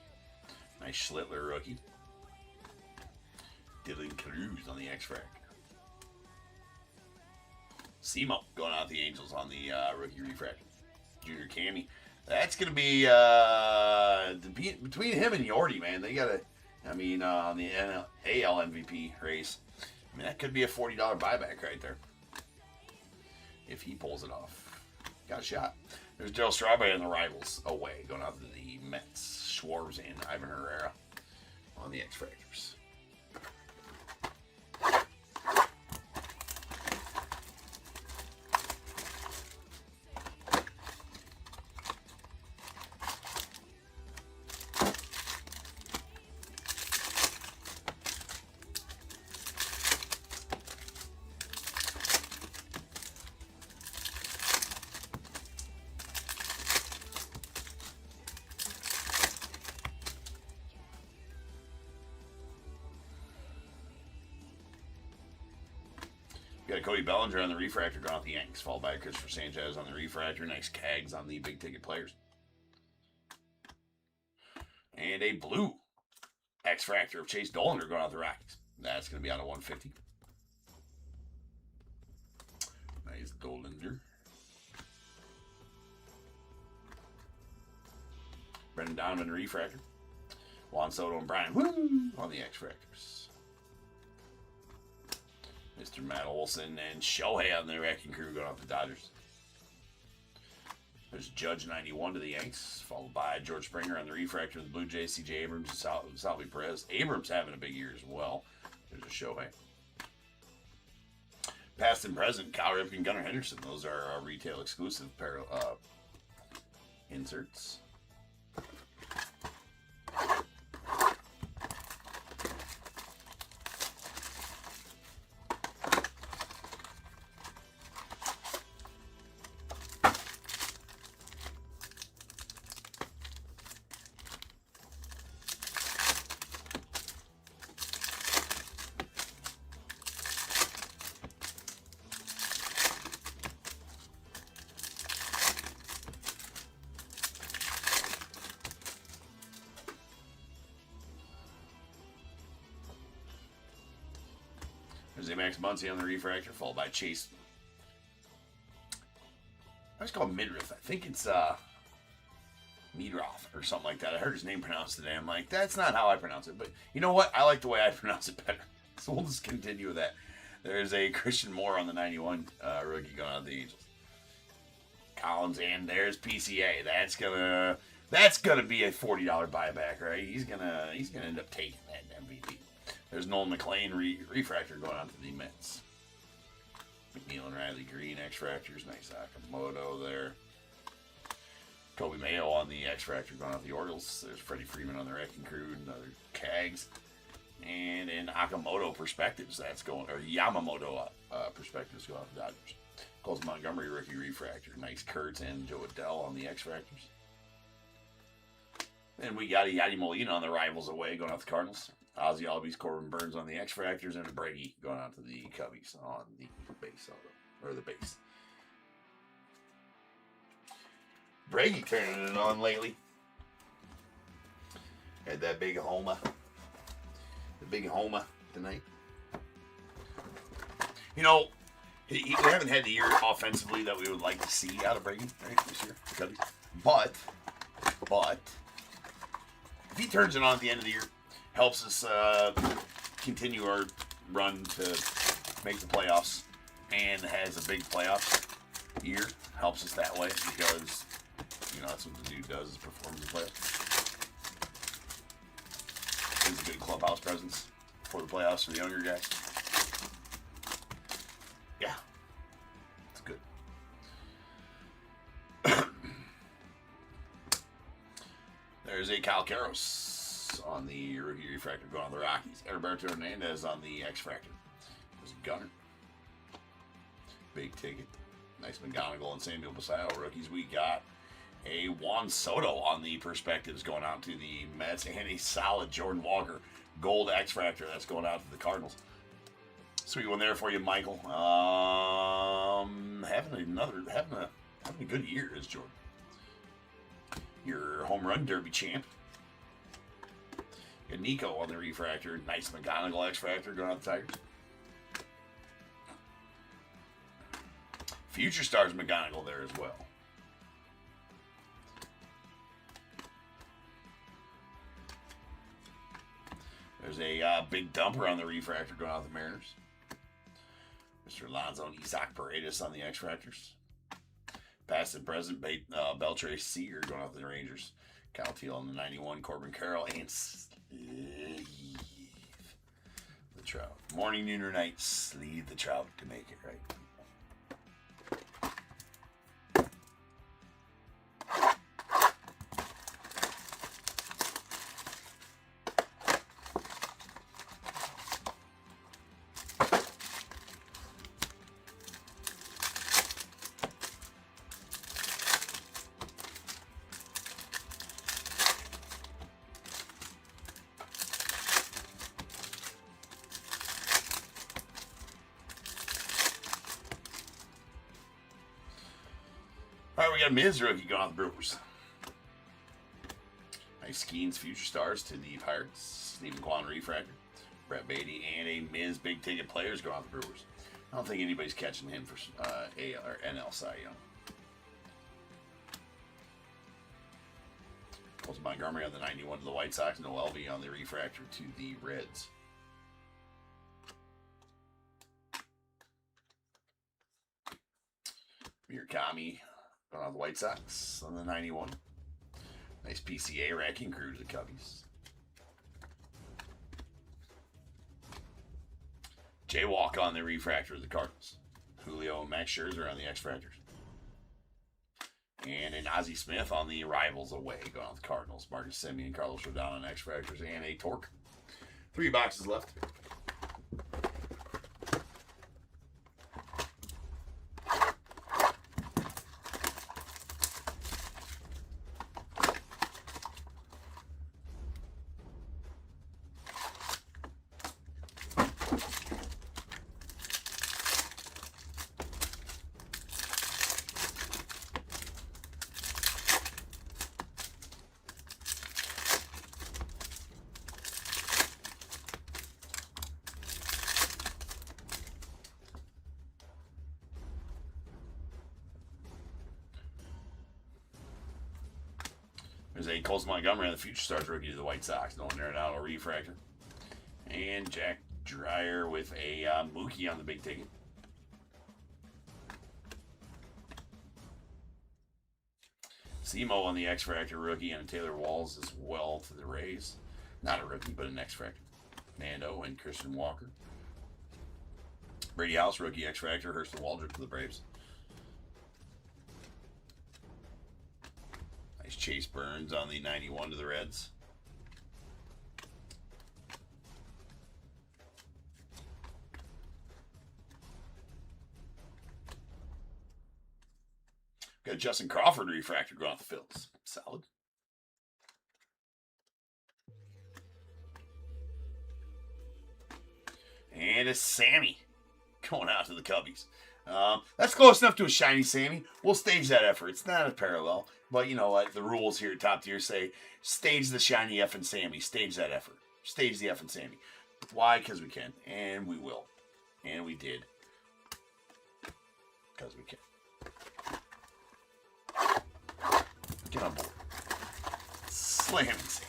Nice Schlittler rookie. Dylan Cruz on the X-Fractor. Simo going out the Angels on the rookie refractor. Junior Cammy. That's going to be between him and Yordi, man. They got to, on the AL MVP race. I mean, that could be a $40 buyback right there. If he pulls it off. Got a shot. There's Joe Strawberry and the Rivals away. Going out to the Mets. Schwartz and Ivan Herrera on the X-Fractors. Got a Cody Bellinger on the refractor going off the Yanks, followed by Christopher Sanchez on the refractor. Nice Cags on the big ticket players. And a blue X-Fractor of Chase Dollander going off the Rockies. That's going to be out of 150. Nice Dollander. Brendan Donovan refractor. Juan Soto and Brian Woo on the X-Fractors. Mr. Matt Olson and Shohei on the wrecking crew going off the Dodgers. There's Judge 91 to the Yanks, followed by George Springer on the refractor of the Blue Jays, C.J. Abrams and Salvi Perez. Abrams having a big year as well. There's a Shohei. Past and present, Kyle Ripken, Gunnar Henderson. Those are our retail exclusive inserts. There's a Max Muncy on the refractor, followed by Chase. I was called Midriff. I think it's Meadroth or something like that. I heard his name pronounced today. I'm like, that's not how I pronounce it. But you know what? I like the way I pronounce it better. So we'll just continue with that. There's a Christian Moore on the 91 rookie going out the Angels. Collins, and there's PCA. That's gonna be a $40 buyback, right? He's gonna end up taking that MVP. There's Nolan McLean refractor going on to the Mets. McNeil and Riley Green X-Fractors. Nice Akamoto there. Kobe Mayo on the X-Fractor going out the Orioles. There's Freddie Freeman on the Wrecking Crew. Another Cags. And in Akamoto Perspectives, that's going, or Yamamoto Perspectives going out the Dodgers. Coles Montgomery rookie refractor. Nice Kurtz and Joe Adell on the X-Fractors. Then we got a Yadi Molina on the Rivals away going out the Cardinals. Ozzy Albies, Corbin Burns on the X-Fractors, and Brady going out to the Cubbies on the base auto, or the base. Brady turning it on lately. Had that big Homa. The big Homa tonight. You know, we haven't had the year offensively that we would like to see out of Brady, right, this year. But, if he turns it on at the end of the year, helps us continue our run to make the playoffs, and has a big playoffs year, helps us that way, because, you know, that's what the dude does, is perform in the playoffs. He's a good clubhouse presence for the playoffs for the younger guys. Yeah, it's good. There's a Kyle Karros on the rookie refractor going on the Rockies. Heriberto Hernandez on the X-Fractor. There's a Gunner. Big ticket. Nice McGonigal and Samuel Basallo rookies. We got a Juan Soto on the Perspectives going out to the Mets, and a solid Jordan Walker gold X-Fractor that's going out to the Cardinals. Sweet one there for you, Michael. Having a good year is Jordan. Your home run derby champ. You got Nico on the refractor. Nice McGonigal X-Fractor going out the Tigers. Future Stars McGonigal there as well. There's a big dumper on the refractor going out the Mariners. Mr. Alonso and Isaac Paredes on the X-Fractors. Past and present, Beltre Seager going out the Rangers. Kyle Teal on the 91, Corbin Carroll, and Sleeve the Trout. Morning, noon, or night, Sleeve the Trout to make it right. All right, we got a Miz rookie going on the Brewers. Nice Skeens Future Stars to the Pirates. Stephen Kwan refractor. Brett Beatty and a Miz big ticket players going on the Brewers. I don't think anybody's catching him for AL or NL Cy Young. Coles Montgomery on the 91 to the White Sox. No LV on the refractor to the Reds. Murakami going on the White Sox on the 91. Nice PCA Wrecking Crew to the Cubbies. Jaywalk on the refractor of the Cardinals. Julio and Max Scherzer on the X-Fractors. And an Ozzie Smith on the Rivals away going on the Cardinals. Marcus Semien, Carlos Rodon on X-Fractors, and a Torque. 3 boxes left. There's a Colson Montgomery on the Future Stars rookie to the White Sox. No one there now, a refractor. And Jack Dreyer with a Mookie on the big ticket. Simo on the X-Fractor rookie, and Taylor Walls as well to the Rays. Not a rookie, but an X-Fractor. Nando and Christian Walker. Brady House, rookie X-Fractor. Hurston Waldrop to the Braves. Nice Chase Burns on the 91 to the Reds. Got Justin Crawford refractor going off the Phils. Solid. And a Sammy going out to the Cubbies. That's close enough to a shiny Sammy. We'll stage that effort. It's not a parallel. But you know what? The rules here at Top Tier say stage the shiny effing Sammy. Stage that effort. Stage the effing Sammy. Why? Because we can. And we will. And we did. Because we can. Get on board. Slamming Sammy.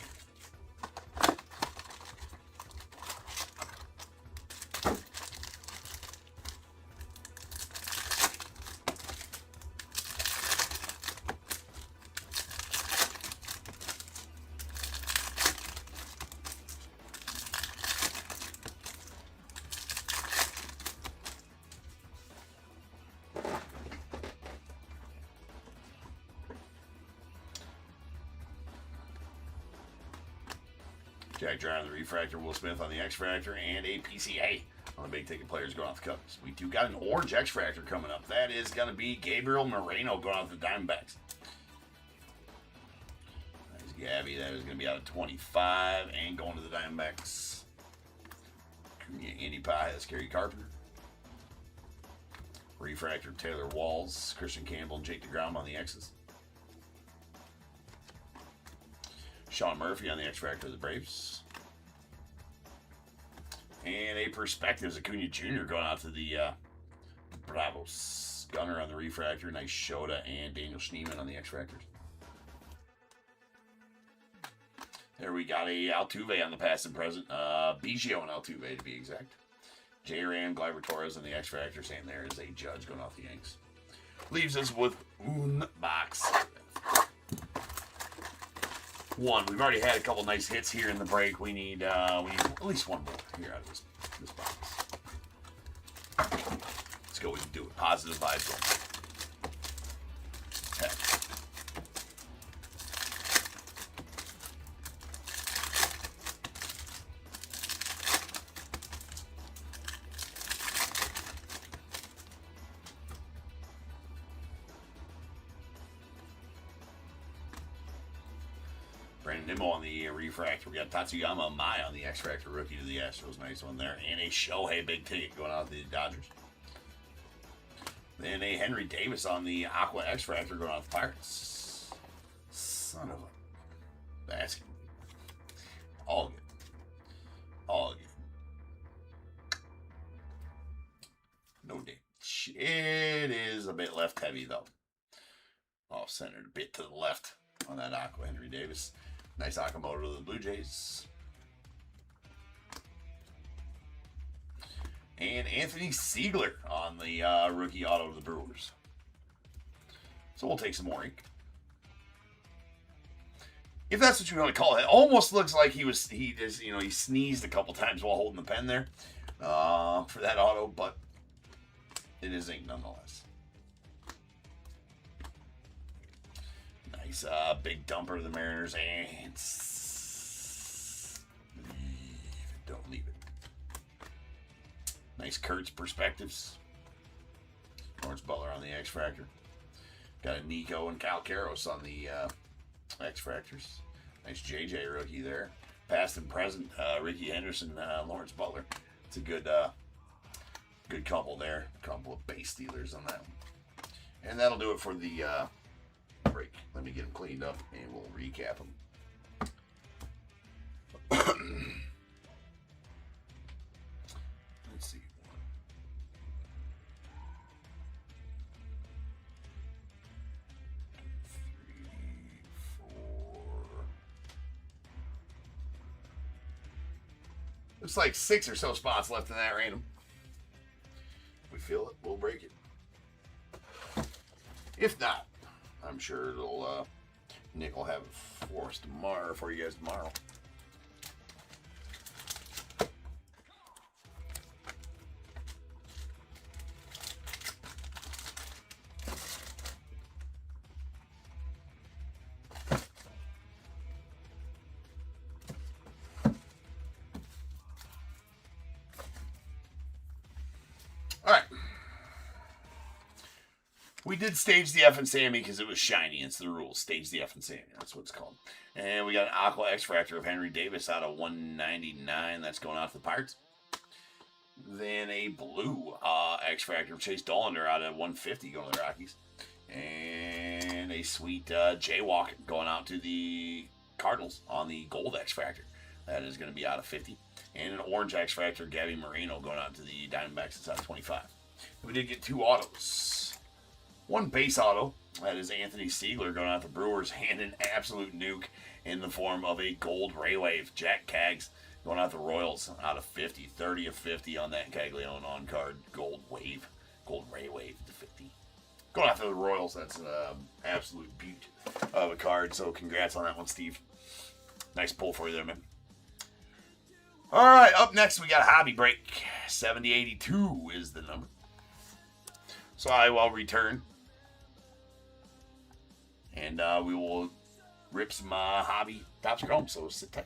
Jack Dreyer on the refractor, Will Smith on the X-Fractor, and a PCA on the big ticket players going off the Cubs. We do got an orange X-Fractor coming up. That is going to be Gabriel Moreno going off the Diamondbacks. There's Gabby. That is going to be out of 25 and going to the Diamondbacks. Andy Pye, that's Gary Carpenter. Refractor, Taylor Walls, Christian Campbell, and Jake DeGrom on the X's. Sean Murphy on the X-Fractor of the Braves. And a Perspectives, Acuna Jr. going out to the Bravos. Gunner on the refractor. Nice Shota and Daniel Schneemann on the X-Fractors. There we got a Altuve on the past and present. Biggio and Altuve to be exact. J-Ram, Gleyber Torres on the X-Fractor. Same there is a Judge going off the Yanks. Leaves us with un box. One. We've already had a couple nice hits here in the break. We need at least one more here out of this box. Let's go. We can do it. Positive vibes. Heck. Brandon Nimmo on the refractor. We got Tatsuyama Mai on the X-Fractor rookie to the Astros. Nice one there. And a Shohei big ticket going out to the Dodgers. Then a Henry Davis on the Aqua X-Fractor going out to the Pirates. Son of a basket. All good. All good. No damage. It is a bit left heavy though. Off centered a bit to the left on that Aqua Henry Davis. Nice Akamoto to the Blue Jays. And Anthony Siegler on the rookie auto to the Brewers. So we'll take some more ink. If that's what you want to call it. It almost looks like he sneezed a couple times while holding the pen there for that auto, but it is ink nonetheless. Nice big dumper to the Mariners, and don't leave it. Nice Kurtz Perspectives. Lawrence Butler on the X-Fractor. Got a Nico and Cal Caros on the X-Fractors. Nice JJ rookie there. Past and present, Ricky Henderson, Lawrence Butler. It's a good couple there. A couple of base stealers on that one. And that'll do it for the break. Let me get them cleaned up and we'll recap them. Let's see. 1, 2, 3, 4, Looks like 6 or so spots left in that random. If we feel it, we'll break it. If not, I'm sure it'll Nick will have it for us tomorrow, for you guys tomorrow. Alright. We did stage the F and Sammy because it was shiny. It's the rules. Stage the F and Sammy. That's what it's called. And we got an Aqua X-Fractor of Henry Davis out of 199. That's going out to the Pirates. Then a blue X-Fractor of Chase Dollander out of 150 going to the Rockies. And a sweet Jaywalk going out to the Cardinals on the gold X-Fractor. That is going to be out of 50. And an orange X-Fractor, Gabby Moreno, going out to the Diamondbacks. It's out of 25. We did get 2 autos. 1 base auto. That is Anthony Siegler going out to Brewers, and an absolute nuke in the form of a gold Ray Wave. Jack Kaggs going out to Royals out of 50. 30 of 50 on that Caglione on-card gold wave. Gold Ray Wave to 50. Going out to the Royals. That's an absolute beaut of a card. So congrats on that one, Steve. Nice pull for you there, man. All right, up next we got a hobby break. 7082 is the number. So I will return. And we will rip some hobby Topps Chrome. So sit tight.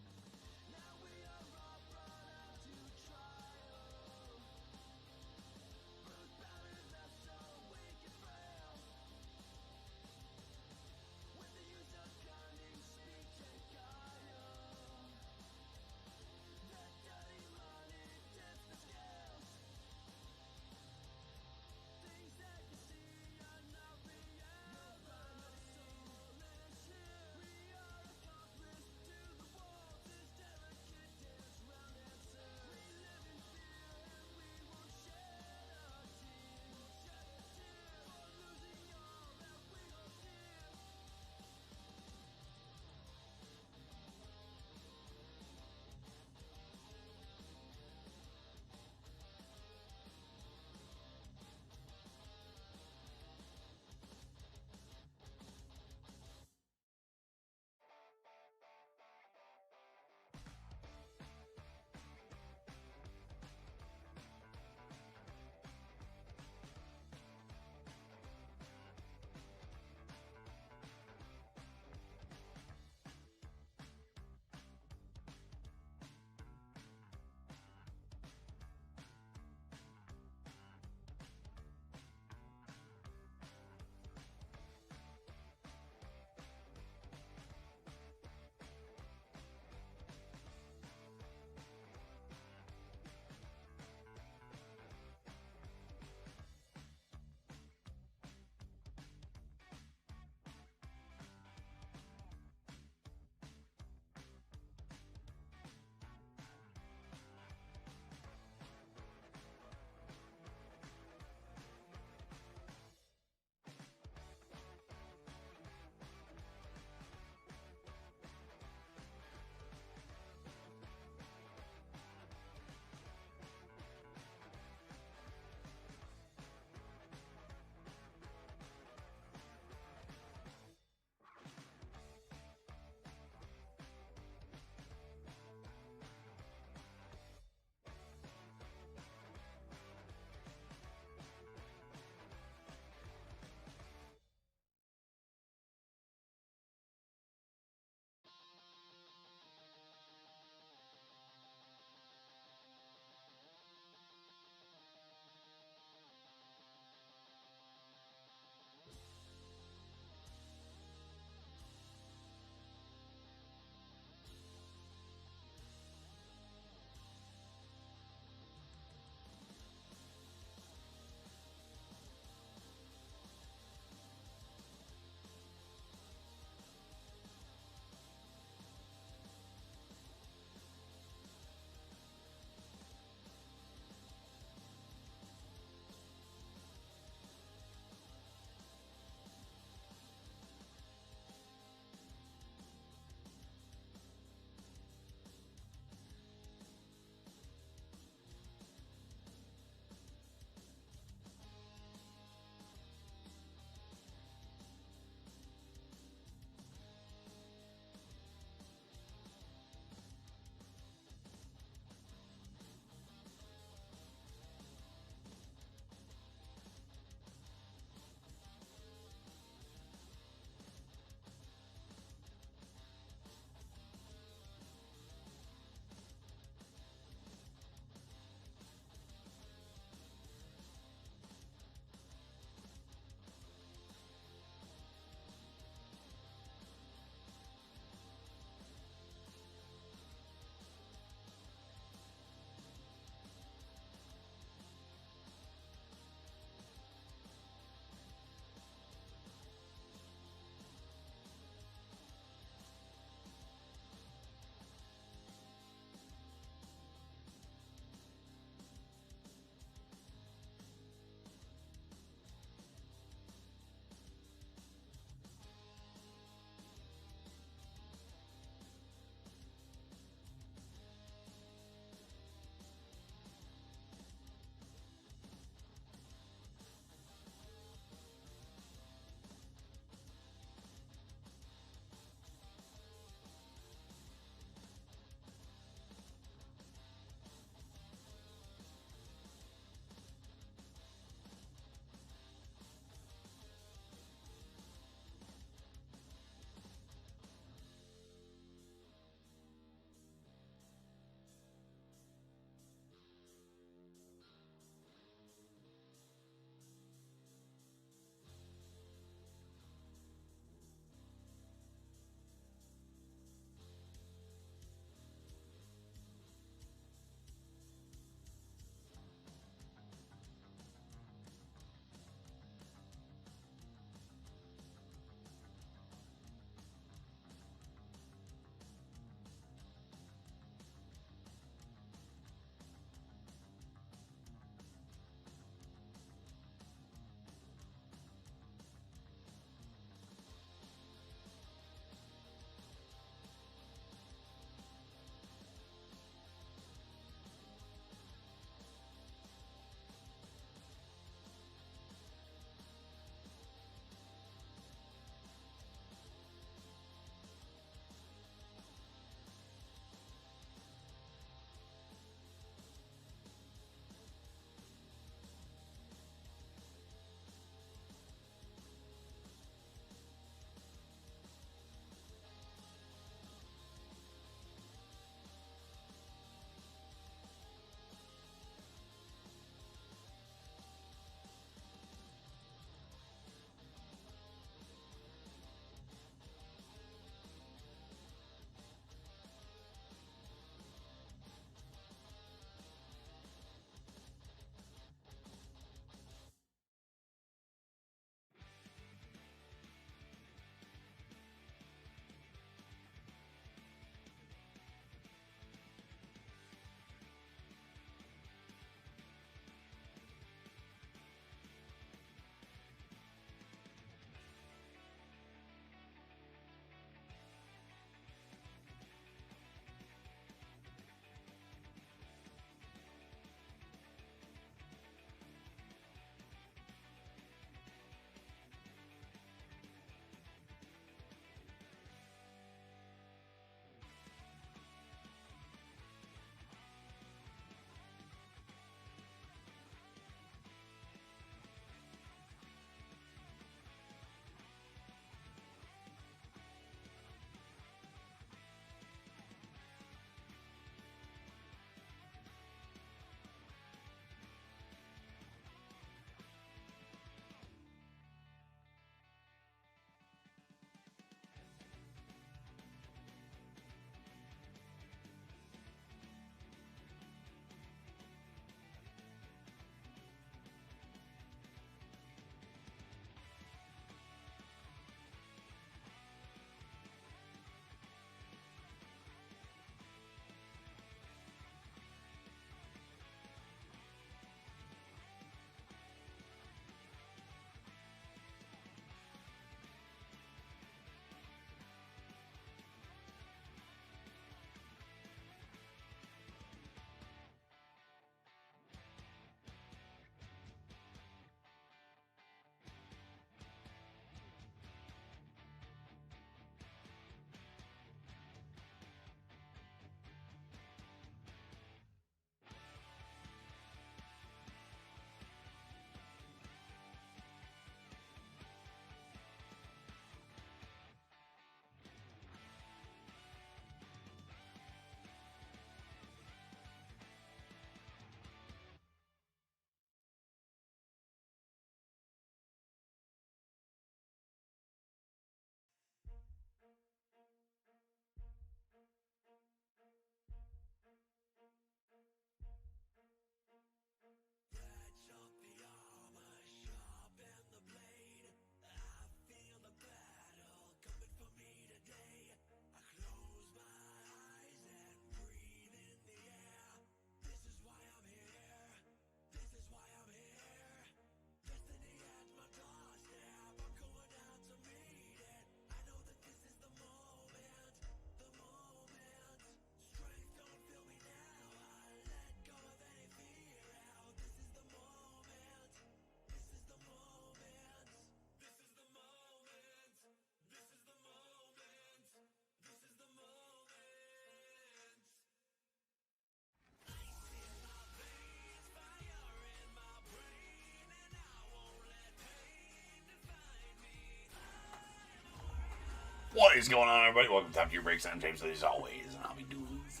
What is going on, everybody? Welcome to Top Tier Breaks. I'm James, as always, and I'll be doing this.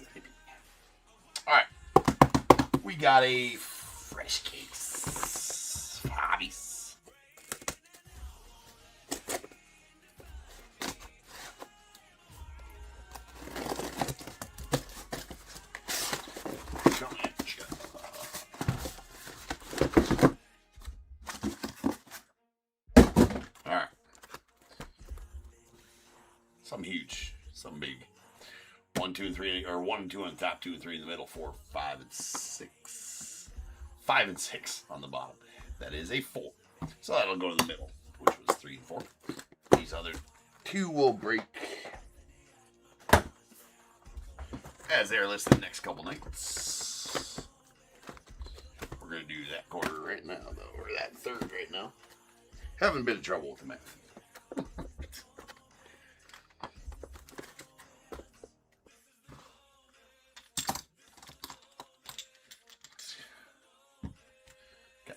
Alright. We got a fresh case. Hobbies. Alright. Something huge. Something big. 1, 2, and 3, or 1 and 2 on the top, 2 and 3 in the middle, 4, 5, and 6. 5 and 6 on the bottom. That is a 4. So that'll go to the middle, which was 3 and 4. These other 2 will break as they're listed the next couple nights. We're going to do that quarter right now, though, or that third right now. Having a bit of trouble with the math.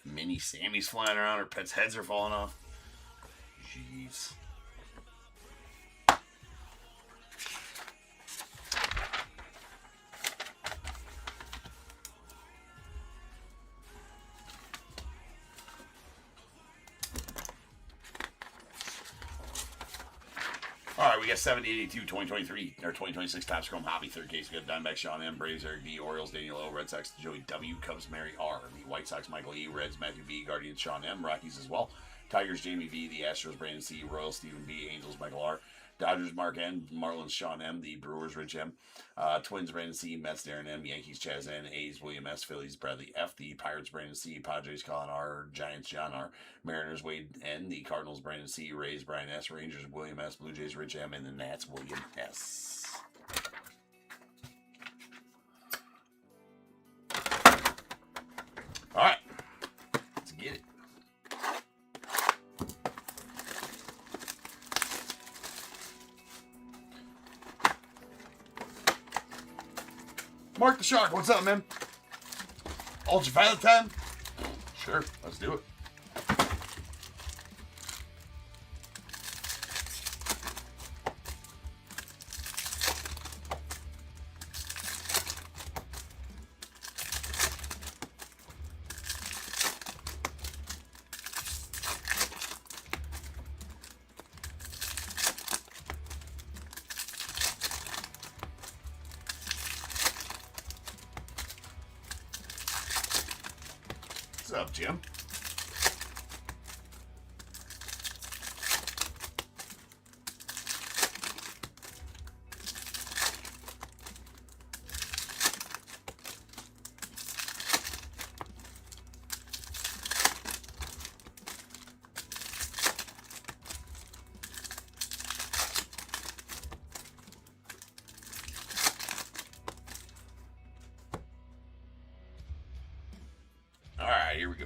Mini Sammy's flying around. Her pets' heads are falling off. Jeez. All right, we got 7082, 2023, or 2026 Topps Chrome Hobby, third case. We got Diamondbacks, Sean M, Braves, Eric D, Orioles, Daniel O, Red Sox, Joey W, Cubs, Mary R, the White Sox, Michael E, Reds, Matthew B, Guardians, Sean M, Rockies as well, Tigers, Jamie V, the Astros, Brandon C, Royals, Stephen B, Angels, Michael R, Dodgers, Mark N, Marlins, Sean M, the Brewers, Rich M, Twins, Brandon C, Mets, Darren M, Yankees, Chaz N, A's, William S, Phillies, Bradley F, the Pirates, Brandon C, Padres, Colin R, Giants, John R, Mariners, Wade N, the Cardinals, Brandon C, Rays, Brian S, Rangers, William S, Blue Jays, Rich M, and the Nats, William S. All right, let's get it. Mark the Shark, what's up, man? Ultraviolet time? Sure, let's do it. What's up, Jim? All right, here we go.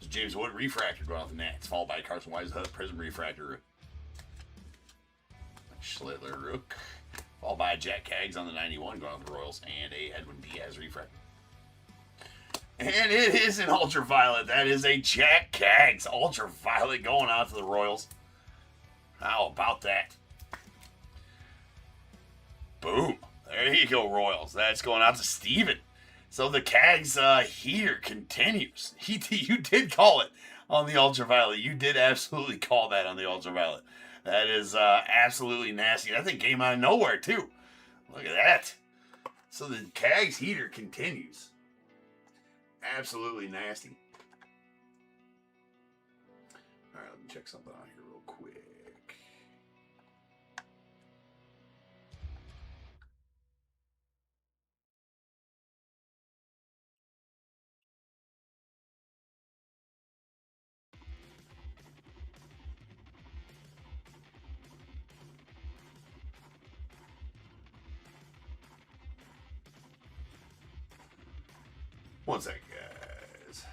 James Wood refractor going off the Nats, followed by Carson Weishaupt Prism refractor. Schlittler Rook, followed by Jack Kaggs on the 91 going off the Royals, and a Edwin Diaz refractor. And it is an ultraviolet. That is a Jack Kaggs ultraviolet going out to the Royals. How about that? Boom. There you go, Royals. That's going out to Steven. So the Kaggs heater continues. You did call it on the ultraviolet. You did absolutely call that on the ultraviolet. That is absolutely nasty. That thing came out of nowhere, too. Look at that. So the Kaggs heater continues. Absolutely nasty. All right, let me check something out here real quick. One second, guys.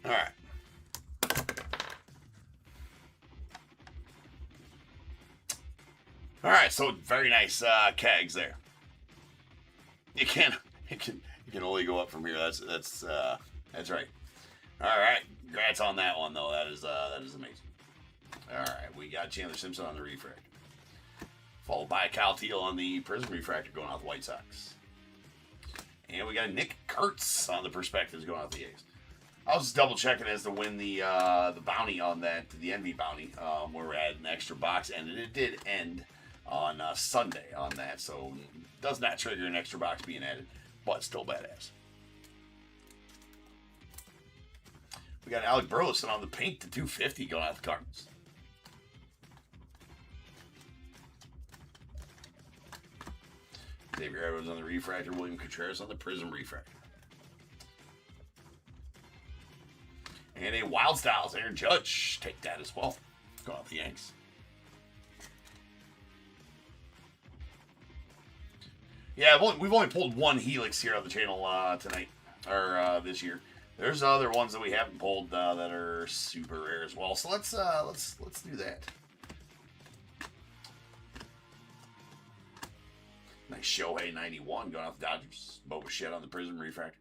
All right. All right, so very nice kegs there. You can only go up from here. That's right. All right, congrats on that one though. That is amazing. All right, we got Chandler Simpson on the refractor, followed by Kyle Teal on the Prism refractor going out the White Sox, and we got Nick Kurtz on the Perspectives going out the A's. I was just double checking as to when the bounty on that, the Envy bounty, where we had an extra box ended. It did end on Sunday on that, so does not trigger an extra box being added, but still badass. We got Alec Burleson on the pink to 250 going out the Cardinals. Xavier Edwards on the refractor, William Contreras on the Prism refractor. And a Wild Styles, Aaron Judge, take that as well. Going out the Yanks. Yeah, we've only pulled one Helix here on the channel tonight, or this year. There's other ones that we haven't pulled that are super rare as well. So let's do that. Nice Shohei 91 going off the Dodgers. Boba Shett on the Prism refractor.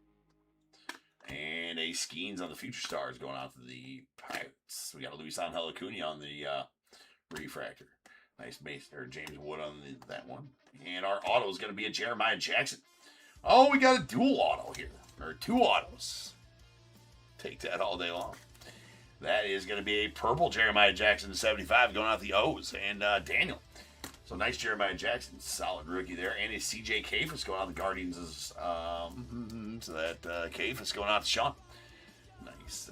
And a Skeens on the Future Stars going out to the Pirates. We got a Luis Angel Acuna on the refractor. Nice James Wood on that one. And our auto is going to be a Jeremiah Jackson. Oh, we got a dual auto here. Or two autos. Take that all day long. That is going to be a purple Jeremiah Jackson to 75 going out the O's. And Daniel. So nice Jeremiah Jackson. Solid rookie there. And a CJ Kafis going out the Guardians. So that Kafis going out to Sean. Nice.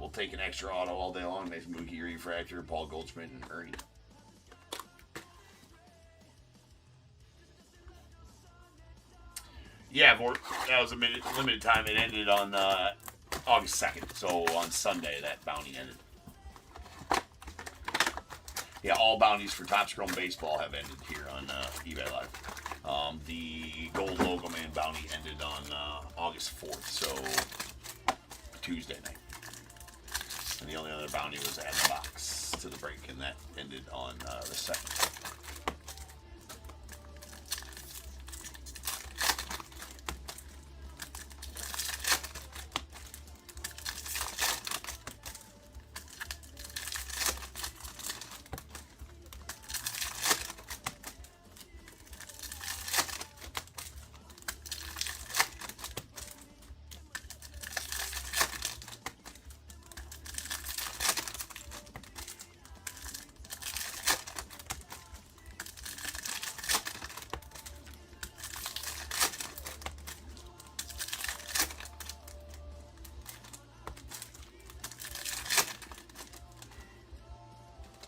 We'll take an extra auto all day long. Nice Mookie refractor. Paul Goldschmidt and Ernie. Yeah, that was a limited time. It ended on August 2nd. So on Sunday, that bounty ended. Yeah, all bounties for Top Scrum Baseball have ended here on eBay Live. The Gold Logo Man bounty ended on August 4th, so Tuesday night. And the only other bounty was Add the Box to the break, and that ended on the 2nd.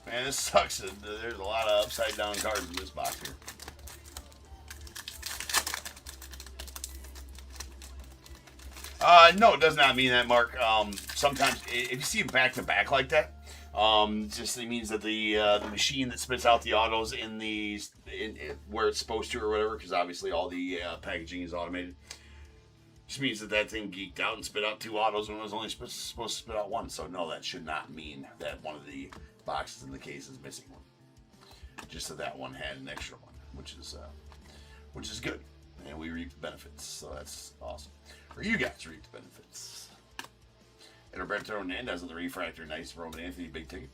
Man, this sucks. There's a lot of upside down cards in this box here. No, it does not mean that, Mark. Sometimes, if you see them back to back like that, just it means that the machine that spits out the autos in where it's supposed to or whatever, because obviously all the packaging is automated, just means that thing geeked out and spit out two autos when it was only supposed to spit out one. So no, that should not mean that one of the boxes in the case is missing one. Just that one had an extra one, which is good, and we reap the benefits. So that's awesome. Or you guys reap the benefits. And Roberto Hernandez on the refractor, nice Roman Anthony, big ticket.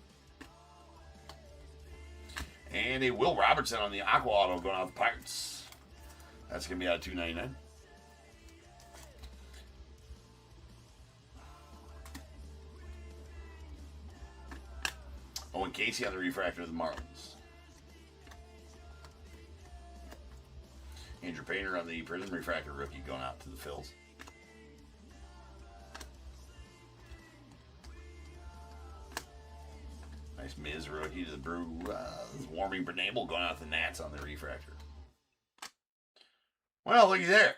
And a Will Robertson on the Aqua Auto going out the Pirates. That's gonna be out of $2.99. Owen Casey on the refractor of the Marlins. Andrew Painter on the Prism refractor rookie going out to the Phils. Nice Miz rookie to the Brew. Warming Bernabel going out to the Nats on the refractor. Well, looky there.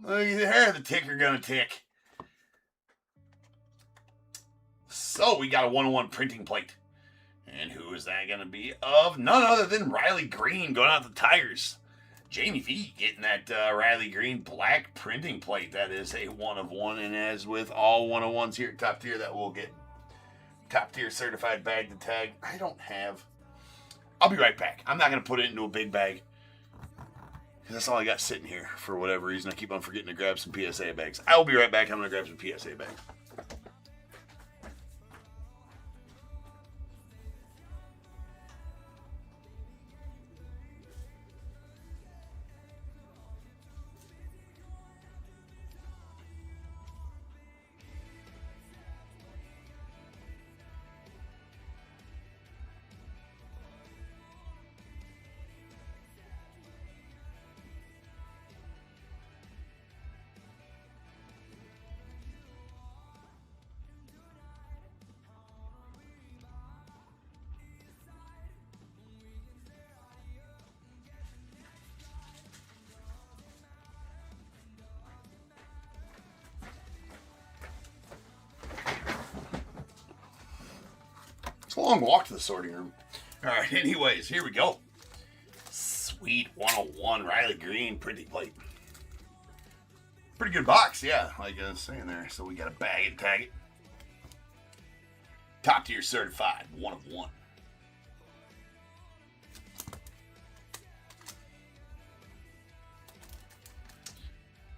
Looky there, the ticker gonna tick. So we got a 101 printing plate. And who is that going to be? Of none other than Riley Green going out the Tigers. Jamie V getting that Riley Green black printing plate. That is a 1 of 1. And as with all 101s here at Top Tier, that will get Top Tier certified bag to tag. I don't have. I'll be right back. I'm not going to put it into a big bag. Because that's all I got sitting here. For whatever reason, I keep on forgetting to grab some PSA bags. I will be right back. I'm going to grab some PSA bags. It's a long walk to the sorting room. All right, anyways, here we go. Sweet 101 Riley Green printing plate. Pretty good box, yeah, like I was saying there. So we got a bag and tag it. Top Tier certified, 1 of 1.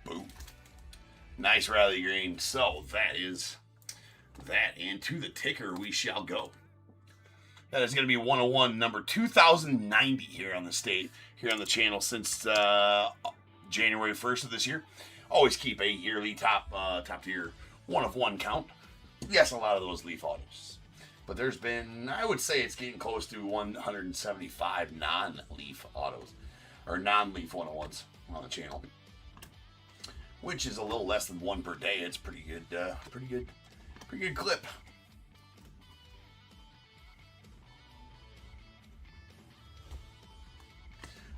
Boom. Nice Riley Green. So that is that. And to the ticker we shall go. That is going to be 101 number 2090 here on the state, here on the channel since January 1st of this year. Always keep a yearly top tier 1 of 1 count. Yes, a lot of those Leaf autos. But there's been, I would say it's getting close to 175 non-Leaf autos. Or non-Leaf 101s on the channel. Which is a little less than 1 per day. It's pretty good clip.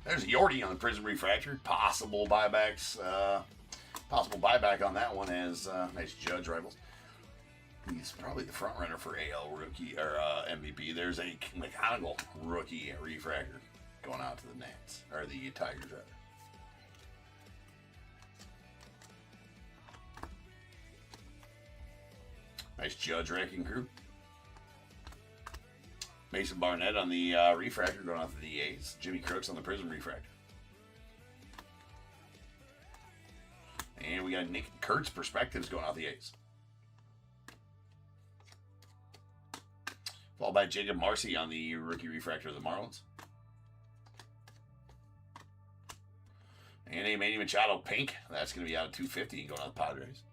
There's Yordi on the Prism Refractor. Possible buybacks. Possible buyback on that one as nice Judge rivals. He's probably the front runner for AL rookie or MVP. There's a mechanical rookie refractor going out to the Nats or the Tigers rather. Nice Judge Wrecking Crew. Mason Barnett on the refractor going off to the A's. Jimmy Crooks on the Prism refractor. And we got Nick Kurtz perspectives going off the A's. Followed by Jacob Marcy on the rookie refractor of the Marlins. And a Manny Machado pink. That's going to be out of 250 and going out the Padres.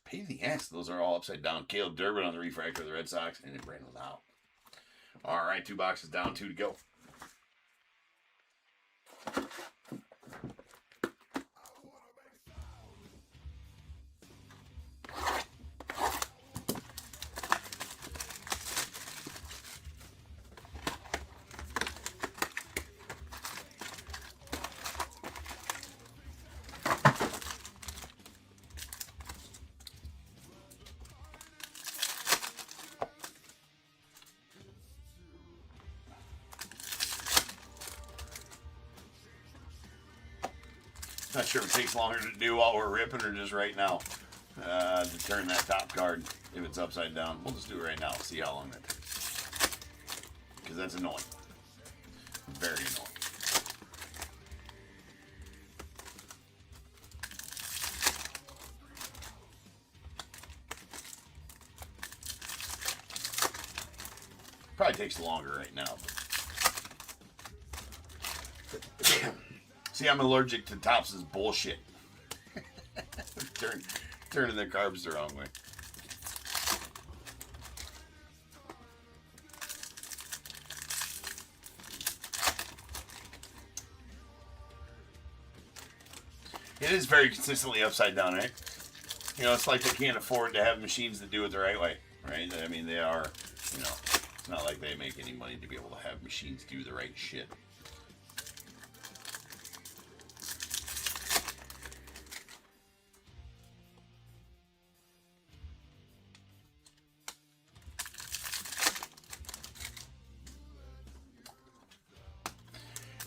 Pain in the ass. Those are all upside down. Caleb Durbin on the refractor of the Red Sox. And then Brandon Lau. All right, 2 boxes down, 2 to go. Not sure if it takes longer to do while we're ripping or just right now to turn that top card if it's upside down. We'll just do it right now. See how long that takes. Because that's annoying. Very annoying. Probably takes longer right now. But see, I'm allergic to Topps' bullshit. Turning their carbs the wrong way. It is very consistently upside down, right? You know, it's like they can't afford to have machines that do it the right way, right? I mean, they are, you know, it's not like they make any money to be able to have machines do the right shit.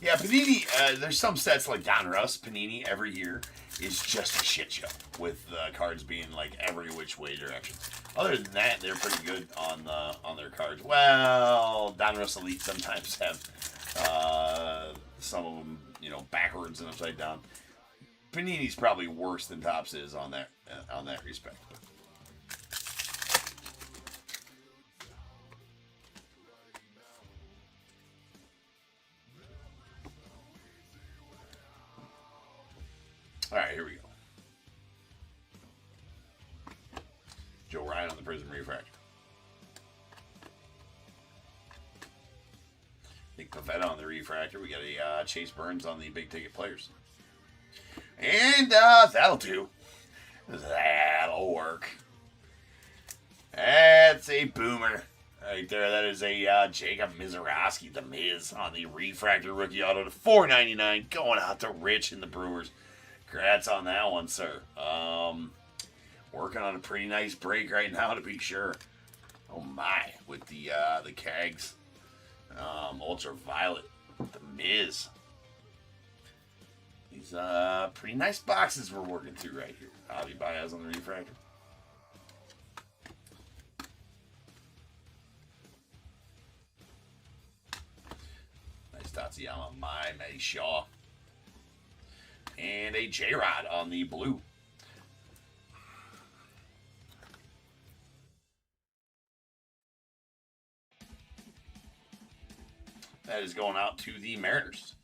Yeah, Panini, there's some sets like Donruss, Panini every year is just a shit show with cards being like every which way direction. Other than that, they're pretty good on their cards. Well, Donruss Elite sometimes have some of them, you know, backwards and upside down. Panini's probably worse than Topps is on that respect. All right, here we go. Joe Ryan on the Prism Refractor. Nick Pavetta on the Refractor. We got a Chase Burns on the Big Ticket Players. And that'll do. That'll work. That's a boomer right there. That is a Jacob Mizorowski, the Miz, on the Refractor Rookie Auto to $4.99. Going out to Rich in the Brewers. Congrats on that one, sir. Working on a pretty nice break right now, to be sure. Oh my, with the Cags, Ultraviolet, the Miz. These pretty nice boxes we're working through right here. Javi Baez on the Refractor. Nice Tatsuyama, Matty Shaw. And a J-Rod on the blue. That is going out to the Mariners.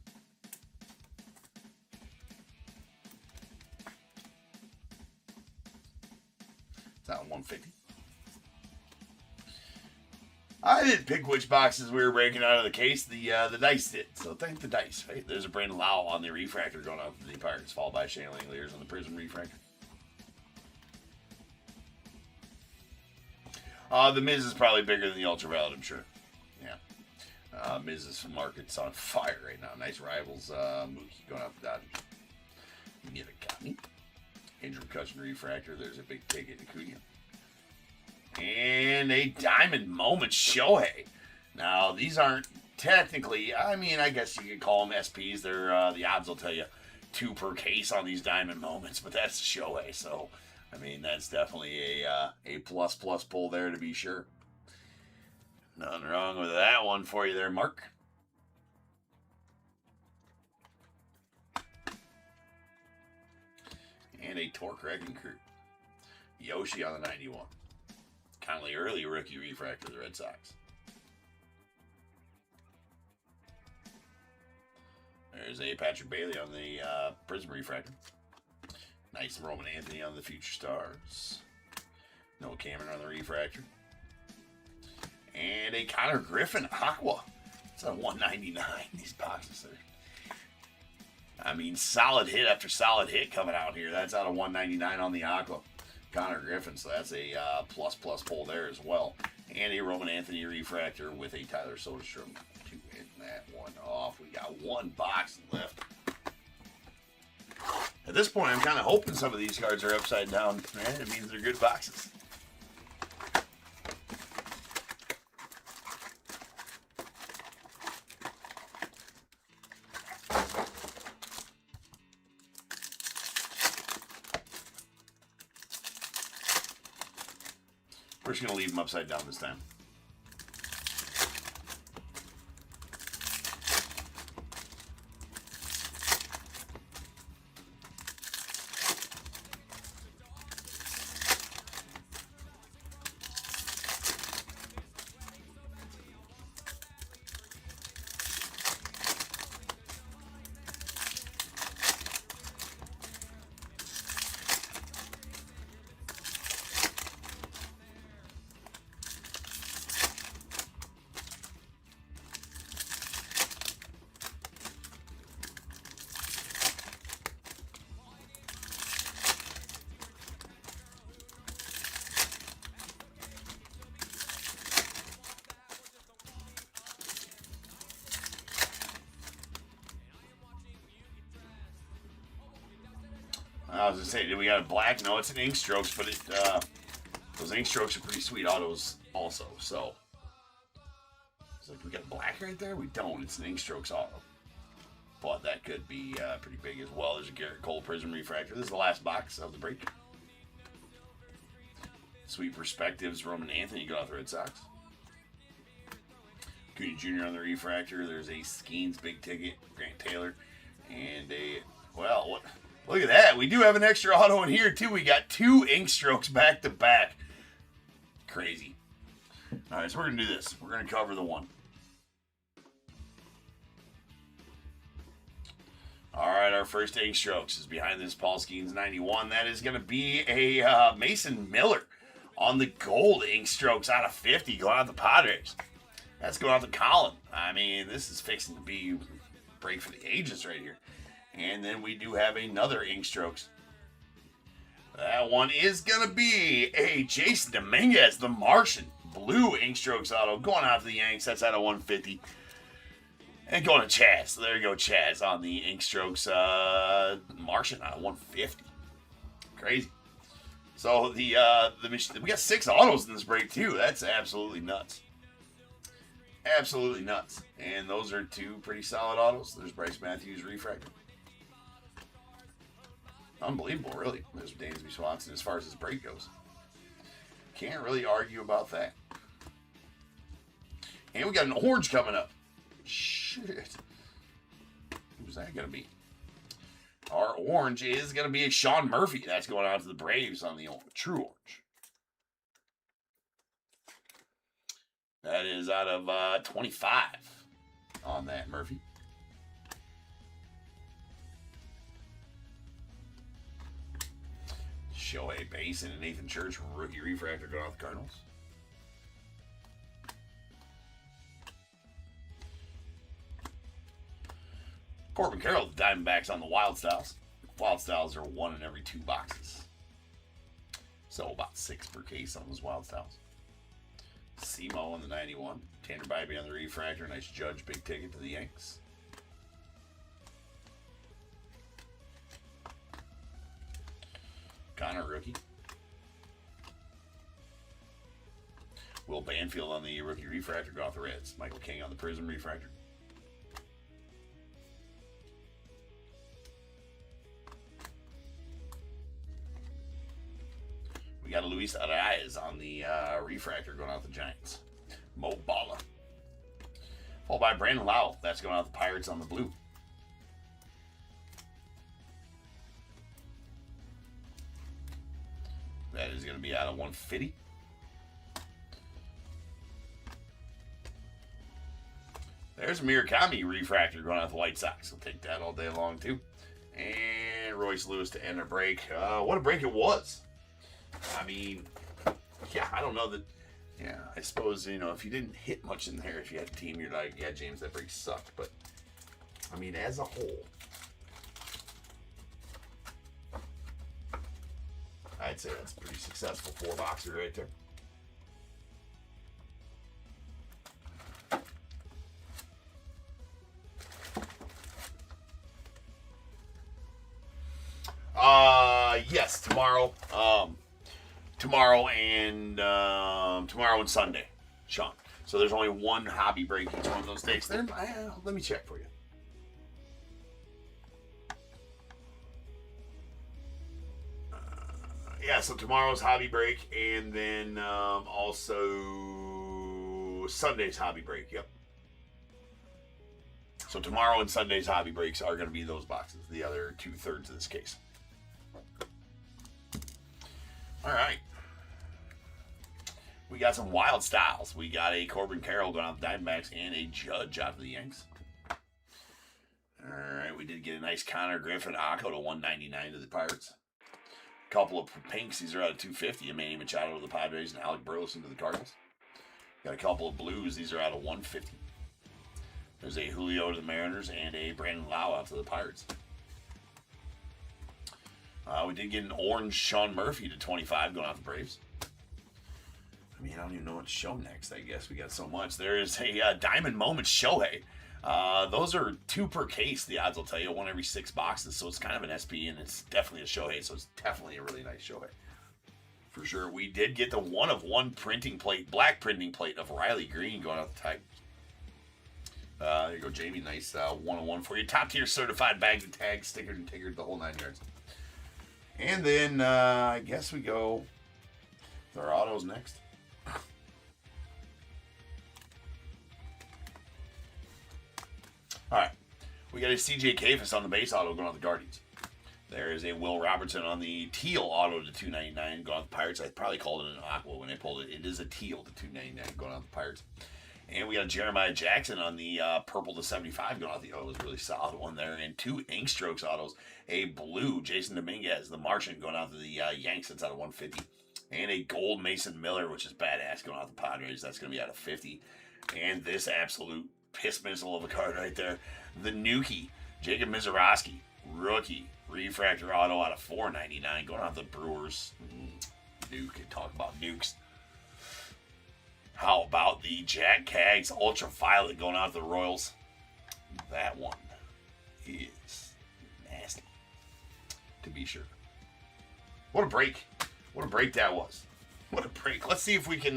It's out 150. I didn't pick which boxes we were breaking out of the case. The dice did. So thank the dice. Right? There's a Brandon Lau on the Refractor going out to the Pirates, followed by Shane Langeliers on the Prism Refractor. The Miz is probably bigger than the Ultraviolet, I'm sure. Yeah. Miz's market's on fire right now. Nice Rivals Mookie going out to Dodgers. Mirakami. Andrew McCutcheon Refractor. There's a Big Ticket Acuna. And a Diamond Moment Shohei. Now, these aren't technically, I mean, I guess you could call them SPs. They're, the odds will tell you 2 per case on these Diamond Moments, but that's Shohei. So, I mean, that's definitely a plus pull there to be sure. Nothing wrong with that one for you there, Mark. And a Torque Wrecking Crew. Yoshi on the 91. Conley early rookie refractor of the Red Sox. There's a Patrick Bailey on the Prism refractor. Nice Roman Anthony on the Future Stars. Noah Cameron on the refractor. And a Connor Griffin Aqua. It's a $199. These boxes are, I mean, solid hit after solid hit coming out here. That's out of $199 on the Aqua. Connor Griffin, so that's a plus pull there as well. And a Roman Anthony refractor with a Tyler Soderstrom to hit that one off. We got one box left. At this point, I'm kind of hoping some of these cards are upside down. Man, it means they're good boxes. We're just going to leave them upside down this time. I was going to say, do we got a black? No, it's an ink strokes, but it those ink strokes are pretty sweet autos also. So, it's like we got a black right there? We don't. It's an ink strokes auto. but that could be pretty big as well. There's a Garrett Cole Prism Refractor. This is the last box of the break. Sweet Perspectives, Roman Anthony, got off the Red Sox. Cooney Jr. on the refractor. There's a Skeens big ticket, Grant Taylor, and a, well, what? Look at that. We do have an extra auto in here, too. We got 2 ink strokes back to back. Crazy. All right, so we're going to do this. We're going to cover the one. All right, our first ink strokes is behind this Paul Skeens 91. That is going to be a Mason Miller on the gold ink strokes out of 50 going out the Padres. That's going out to Colin. I mean, this is fixing to be a break for the ages right here. And then we do have another ink strokes. That one is going to be a Jason Dominguez, the Martian, blue ink strokes auto going out to the Yanks. That's out of 150. And going to Chaz. So there you go, Chaz on the ink strokes Martian out of 150. Crazy. So we got 6 autos in this break too. That's absolutely nuts. Absolutely nuts. And those are 2 pretty solid autos. There's Bryce Matthews refractor. Unbelievable, really. There's Dansby Swanson as far as his break goes. Can't really argue about that. And we got an orange coming up. Shit. Who's that going to be? Our orange is going to be a Sean Murphy. That's going out to the Braves on the true orange. That is out of 25 on that, Murphy. Shohei Basin and Nathan Church, rookie refractor going off the Cardinals. Corbin Carroll, the Diamondbacks on the Wild Styles. Wild Styles are 1 in every 2 boxes. So about 6 per case on those Wild Styles. Simo on the 91. Tanner Bybee on the refractor. Nice Judge big ticket to the Yanks. Connor rookie. Will Banfield on the rookie refractor, go off the Reds. Michael King on the Prism refractor. We got a Luis Arias on the refractor going out the Giants. Mo Bala. Followed by Brandon Lau. That's going out the Pirates on the blue. That is going to be out of 150. There's Murakami refractor going out the White Sox. We'll take that all day long, too. And Royce Lewis to end our break. What a break it was. I mean, yeah, I don't know that. Yeah, I suppose, you know, if you didn't hit much in there, if you had a team, you're like, yeah, James, that break sucked. But, I mean, as a whole, I'd say that's a pretty successful 4-boxer right there. Yes, tomorrow. Tomorrow and Sunday, Sean. So there's only 1 hobby break each one of those days. Then let me check for you. Yeah, so tomorrow's hobby break, and then also Sunday's hobby break. Yep. So tomorrow and Sunday's hobby breaks are going to be those boxes. The other 2/3 of this case. All right. We got some wild styles. We got a Corbin Carroll going out the Diamondbacks and a Judge out of the Yanks. All right, we did get a nice Connor Griffin Acco to 199 to the Pirates. A couple of pinks. These are out of 250. A Manny Machado to the Padres and Alec Burleson to the Cardinals. Got a couple of blues. These are out of 150. There's a Julio to the Mariners and a Brandon Lau out to the Pirates. We did get an orange Sean Murphy to 25 going out the Braves. I mean, I don't even know what to show next, I guess. We got so much. There is a Diamond Moments Shohei. Those are 2 per case, the odds will tell you. 1 every 6 boxes, so it's kind of an SP, and it's definitely a Shohei, so it's definitely a really nice Shohei. For sure. We did get the 1-of-1 printing plate, black printing plate of Riley Green going out the Tigers. There you go, Jamie. Nice 101 for you. Top tier certified bags and tags, stickered and tickered, the whole 9 yards. And then I guess we go with our autos next. All right. We got a CJ Kafis on the base auto going on the Guardians. There is a Will Robertson on the teal auto to 299 going on the Pirates. I probably called it an aqua when I pulled it. It is a teal to 299 going on the Pirates. And we got Jeremiah Jackson on the purple to 75 going on the auto. It was a really solid one there. And 2 ink strokes autos. A blue Jason Dominguez, the Martian, going out to the Yanks. That's out of 150. And a gold Mason Miller, which is badass, going out the Padres. That's going to be out of 50. And this absolute piss missile of a card right there. The Nukie, Jacob Mizorowski, rookie, refractor auto out of 499, going out the Brewers. Nuke, talk about nukes. How about the Jack Kaggs Ultraviolet going out to the Royals? That one is nasty, to be sure. What a break. What a break that was. What a break. Let's see if we can,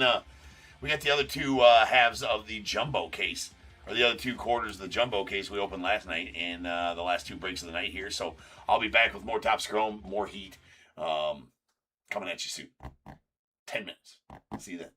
we got the other 2 halves of the jumbo case, or the other 2 quarters of the jumbo case we opened last night, and the last 2 breaks of the night here. So I'll be back with more Topps Chrome, more heat, coming at you soon. 10 minutes. See you then.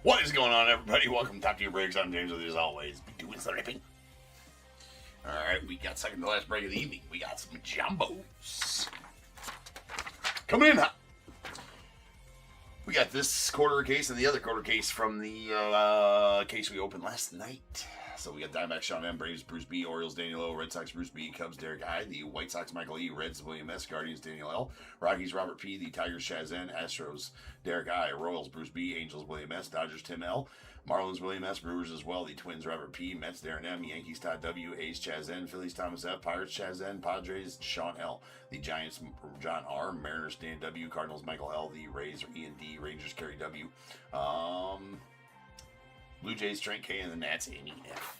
What is going on, everybody? Welcome to Top Tier Breaks. I'm James with you as always. Be doing some ripping. Alright, we got second to last break of the evening. We got some jumbos. Coming in hot. We got this quarter case and the other quarter case from the case we opened last night. So we got Diamondbacks, Sean M, Braves, Bruce B, Orioles, Daniel O, Red Sox, Bruce B, Cubs, Derek I, the White Sox, Michael E, Reds, William S, Guardians, Daniel L, Rockies, Robert P, the Tigers, Shaz N, Astros, Derek I, Royals, Bruce B, Angels, William S, Dodgers, Tim L, Marlins, William S, Brewers as well, the Twins, Robert P, Mets, Darren M, Yankees, Todd W, A's, Chaz N, Phillies, Thomas F, Pirates, Chaz N, Padres, Sean L, the Giants, John R, Mariners, Dan W, Cardinals, Michael L, the Rays, Ian D, Rangers, Kerry W, Blue Jays, Trent K, and the Nats, Amy F.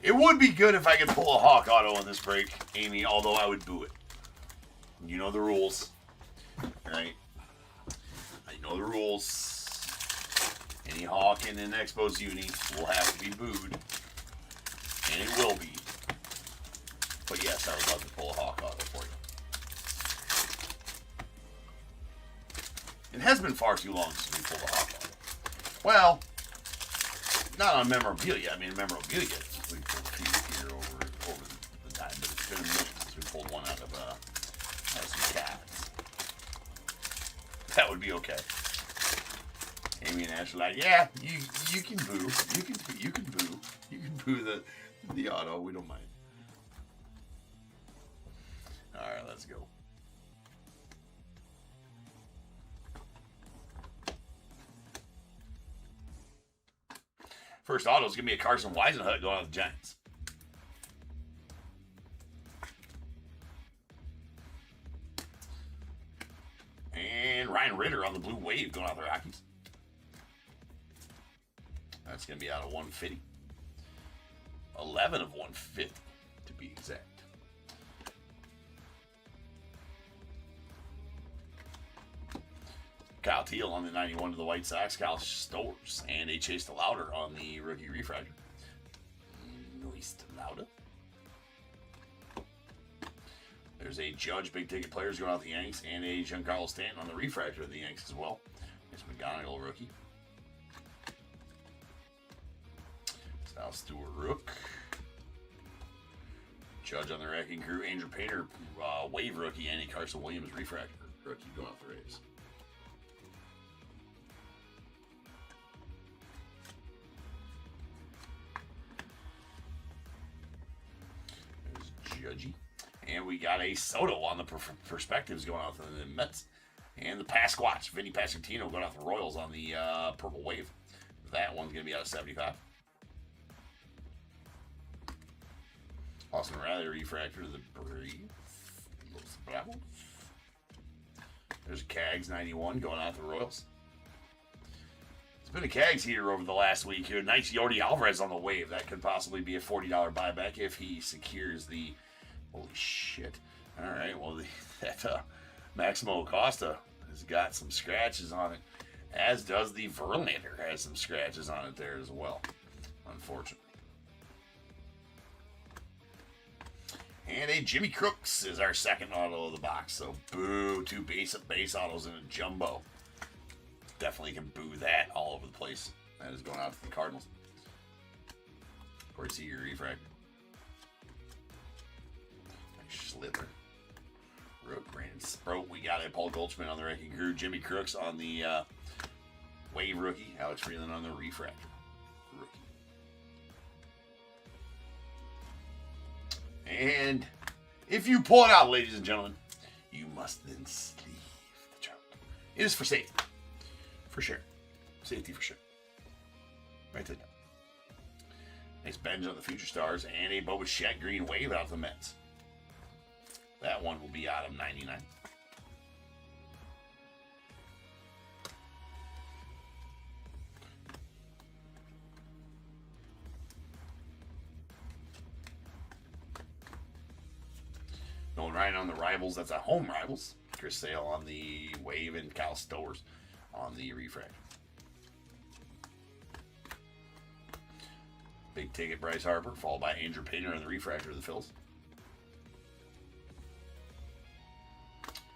It would be good if I could pull a Hawk auto on this break, Amy, although I would boo it. You know the rules, right? I know the rules. Any Hawk in an Expos uni will have to be booed, and it will be. But yes, I would love to pull a Hawk auto for you. It has been far too long since we pulled a Hawk auto. Well, not on memorabilia. I mean, memorabilia. We pulled a few here over the time, but it's been a minute since we pulled one out of some cats. That would be okay. Amy and Ash are like, yeah, you can boo, you can boo the auto. We don't mind. All right, let's go. First auto is going to be a Carson Weisenhut going on the Giants. And Ryan Ritter on the Blue Wave going out the Rockies. That's going to be out of 150. 11 of 150 to be exact. Kyle Teal on the 91 to the White Sox. Kyle Stowers and a Chase DeLauder on the rookie refractor. Noise DeLauder. There's a Judge big ticket players going out the Yanks and a Giancarlo Stanton on the refractor of the Yanks as well. There's McGonigal rookie. Sal Stewart Rook. Judge on the wrecking crew. Andrew Painter Wave rookie and a Carson Williams refractor rookie going out the Rays. Judgy. And we got a Soto on the perspectives going out to the Mets. And the Pasquatch, Vinny Pasquantino going out the Royals on the Purple Wave. That one's going to be out of 75. Austin Riley refractor to the Braves. Los Bravos. There's Cags 91 going out the Royals. It's been a Cags heater over the last week here. Nice Yordi Alvarez on the Wave. That could possibly be a $40 buyback if he secures the... Holy shit. All right, well, that Maximo Acosta has got some scratches on it, as does the Verlander has some scratches on it there as well, unfortunately. And a Jimmy Crooks is our second auto of the box, so boo, two base autos in a jumbo. Definitely can boo that all over the place. That is going out to the Cardinals. Corey Seager refractor. Slither. Rook, Brandon Sproat. We got a Paul Goldschmidt on the wrecking crew. Jimmy Crooks on the Wave rookie. Alex Freeland on the refractor rookie. And if you pull it out, ladies and gentlemen, you must then sleeve the trunk. It is for safety. For sure. Safety for sure. Right there. Nice Benj on the Future Stars and a Bo Bichette green Wave out of the Mets. That one will be out of 99. Nolan Ryan on the Rivals. That's a home Rivals. Chris Sale on the Wave, and Kyle Stowers on the Refractor. Big ticket Bryce Harper, followed by Andrew Painter on the Refractor of the Phils.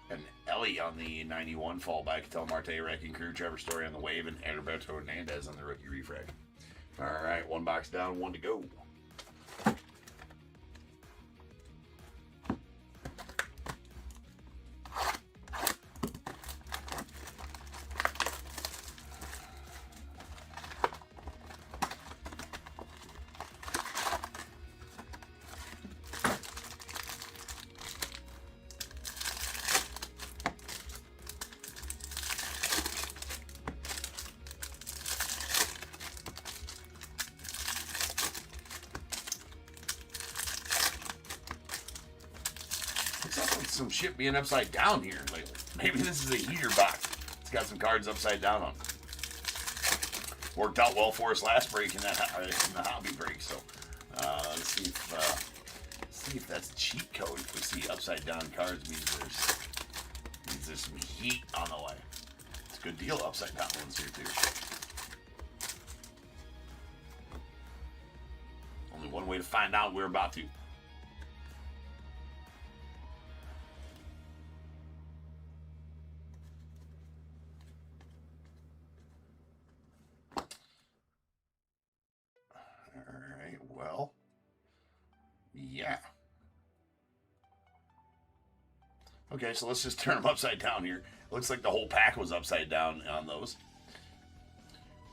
And Ellie on the 91, followed by Ketel Marte, Wrecking Crew, Trevor Story on the Wave, and Adalberto Hernandez on the Rookie Refractor. All right, 1 box down, 1 to go. Some shit being upside down here lately. Maybe this is a heater box. It's got some cards upside down on it. Worked out well for us last break in the hobby break. So let's see if that's a cheat code. If we see upside down cards, means there's some heat on the way. It's a good deal upside down ones here too. Only one way to find out. We're about to. Well, yeah. Okay, so let's just turn them upside down here. Looks like the whole pack was upside down on those.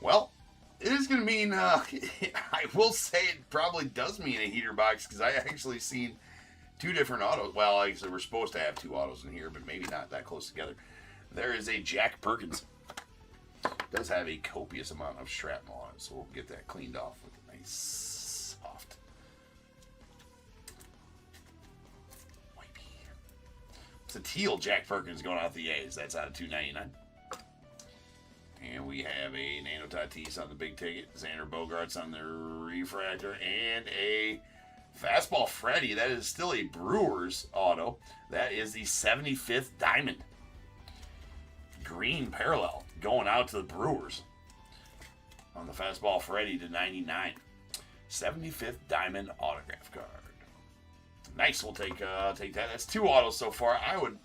Well, it is going to mean, I will say it probably does mean a heater box, because I actually seen 2 different autos. Well, actually, we're supposed to have 2 autos in here, but maybe not that close together. There is a Jack Perkins. It does have a copious amount of shrapnel on it, so we'll get that cleaned off with a nice soft wipey. It's a teal Jack Perkins going out the A's. That's out of $2.99. And we have a Nano Tatis on the big ticket, Xander Bogaerts on the Refractor, and a Fastball Freddy. That is still a Brewers auto. That is the 75th Diamond. Green parallel going out to the Brewers on the Fastball Freddy to 99. 75th Diamond autograph card. Nice. We'll take that. That's 2 autos so far. I would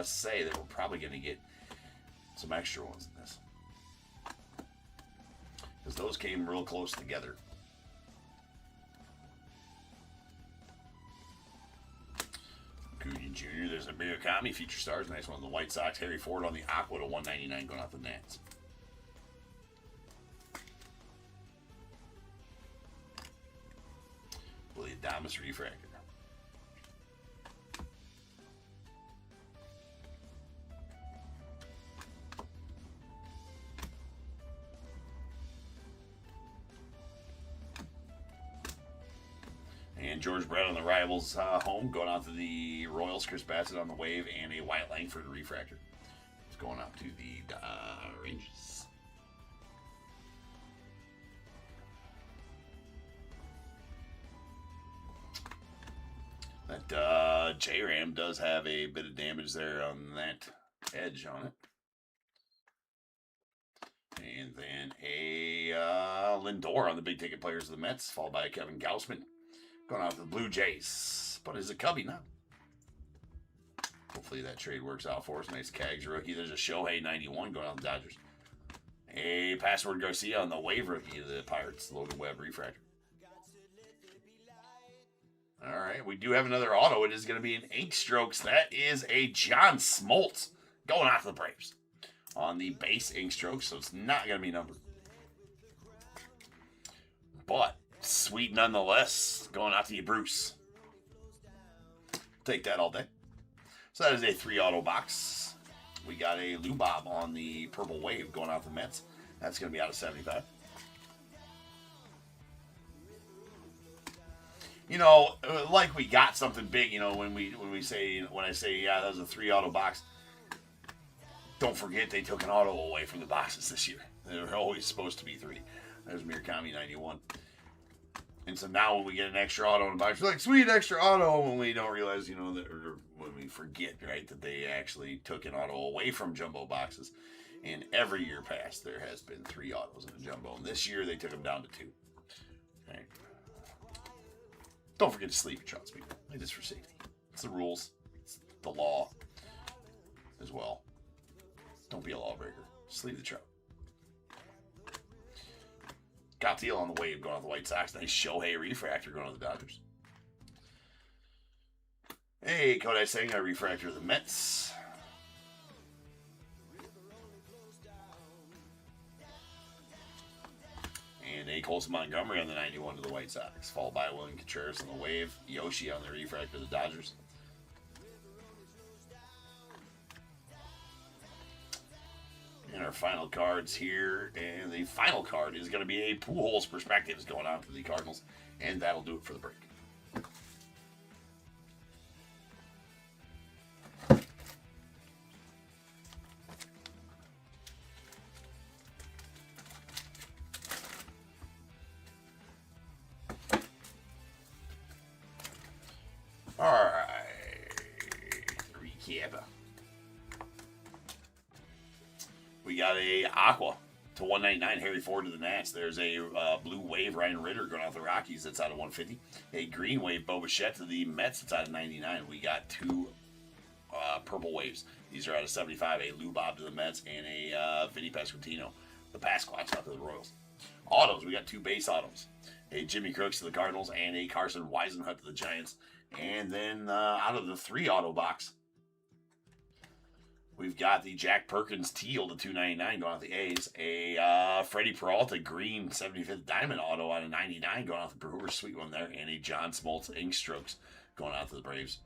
say that we're probably going to get some extra ones in this, because those came real close together. Acuna Jr. There's a Murakami Future Stars. Nice one on the White Sox. Harry Ford on the Aqua to 199 going out the Nats. Willie Adames Refractor. And George Brett on the Rivals home, going out to the Royals. Chris Bassett on the Wave, and a Wyatt Langford Refractor. It's going out to the Rangers. That J-Ram does have a bit of damage there on that edge on it. And then a Lindor on the big ticket players of the Mets, followed by Kevin Gausman. Going out to the Blue Jays. But is a Cubby now. Hopefully that trade works out for us. Nice Cags rookie. There's a Shohei 91 going on the Dodgers. A Password Garcia on the Wave rookie of the Pirates. Logan Webb Refractor. All right. We do have another auto. It is going to be an Ink Strokes. That is a John Smoltz going out to the Braves on the base Ink Strokes. So it's not going to be numbered. But sweet nonetheless, going out to you, Bruce. Take that all day. So that is a 3 auto box. We got a Lou Bob on the Purple Wave going out to the Mets. That's going to be out of 75. You know, like we got something big. You know, when I say yeah, that was a 3 auto box. Don't forget they took an auto away from the boxes this year. They were always supposed to be 3. There's Murakami 91. And so now when we get an extra auto in the box, we're like, sweet, extra auto, when we don't realize, you know, that, or when we forget, right, that they actually took an auto away from jumbo boxes. And every year past, there has been 3 autos in a jumbo. And this year, they took them down to 2. Right. Don't forget to sleep your shots, people. Just for safety. It's the rules. It's the law as well. Don't be a lawbreaker. Just leave the trout. Got deal on the wave going on the White Sox. Nice Shohei refractor going on the Dodgers. Hey, Kodai Senga refractor of the Mets. And a Colson Montgomery on the 91 to the White Sox. Followed by William Contreras on the wave. Yoshi on the refractor of the Dodgers. And our final cards here. And the final card is going to be a Pujols Perspectives going on to the Cardinals. And that'll do it for the break. Alright. Recap. We got a Aqua to 199, Harry Ford to the Nats. There's a blue wave, Ryan Ritter going off the Rockies. That's out of 150. A green wave, Bo Bichette to the Mets. That's out of 99. We got 2 purple waves. These are out of 75. A Lou Bob to the Mets and a Vinny Pasquantino, the Pasquatch, out to the Royals. Autos, we got 2 base autos. A Jimmy Crooks to the Cardinals and a Carson Weisenhut to the Giants. And then out of the 3 auto box, we've got the Jack Perkins teal to 299 going off the A's. A Freddie Peralta green 75th diamond auto out of 99 going off the Brewers. Sweet one there. And a John Smoltz ink strokes going out to the Braves.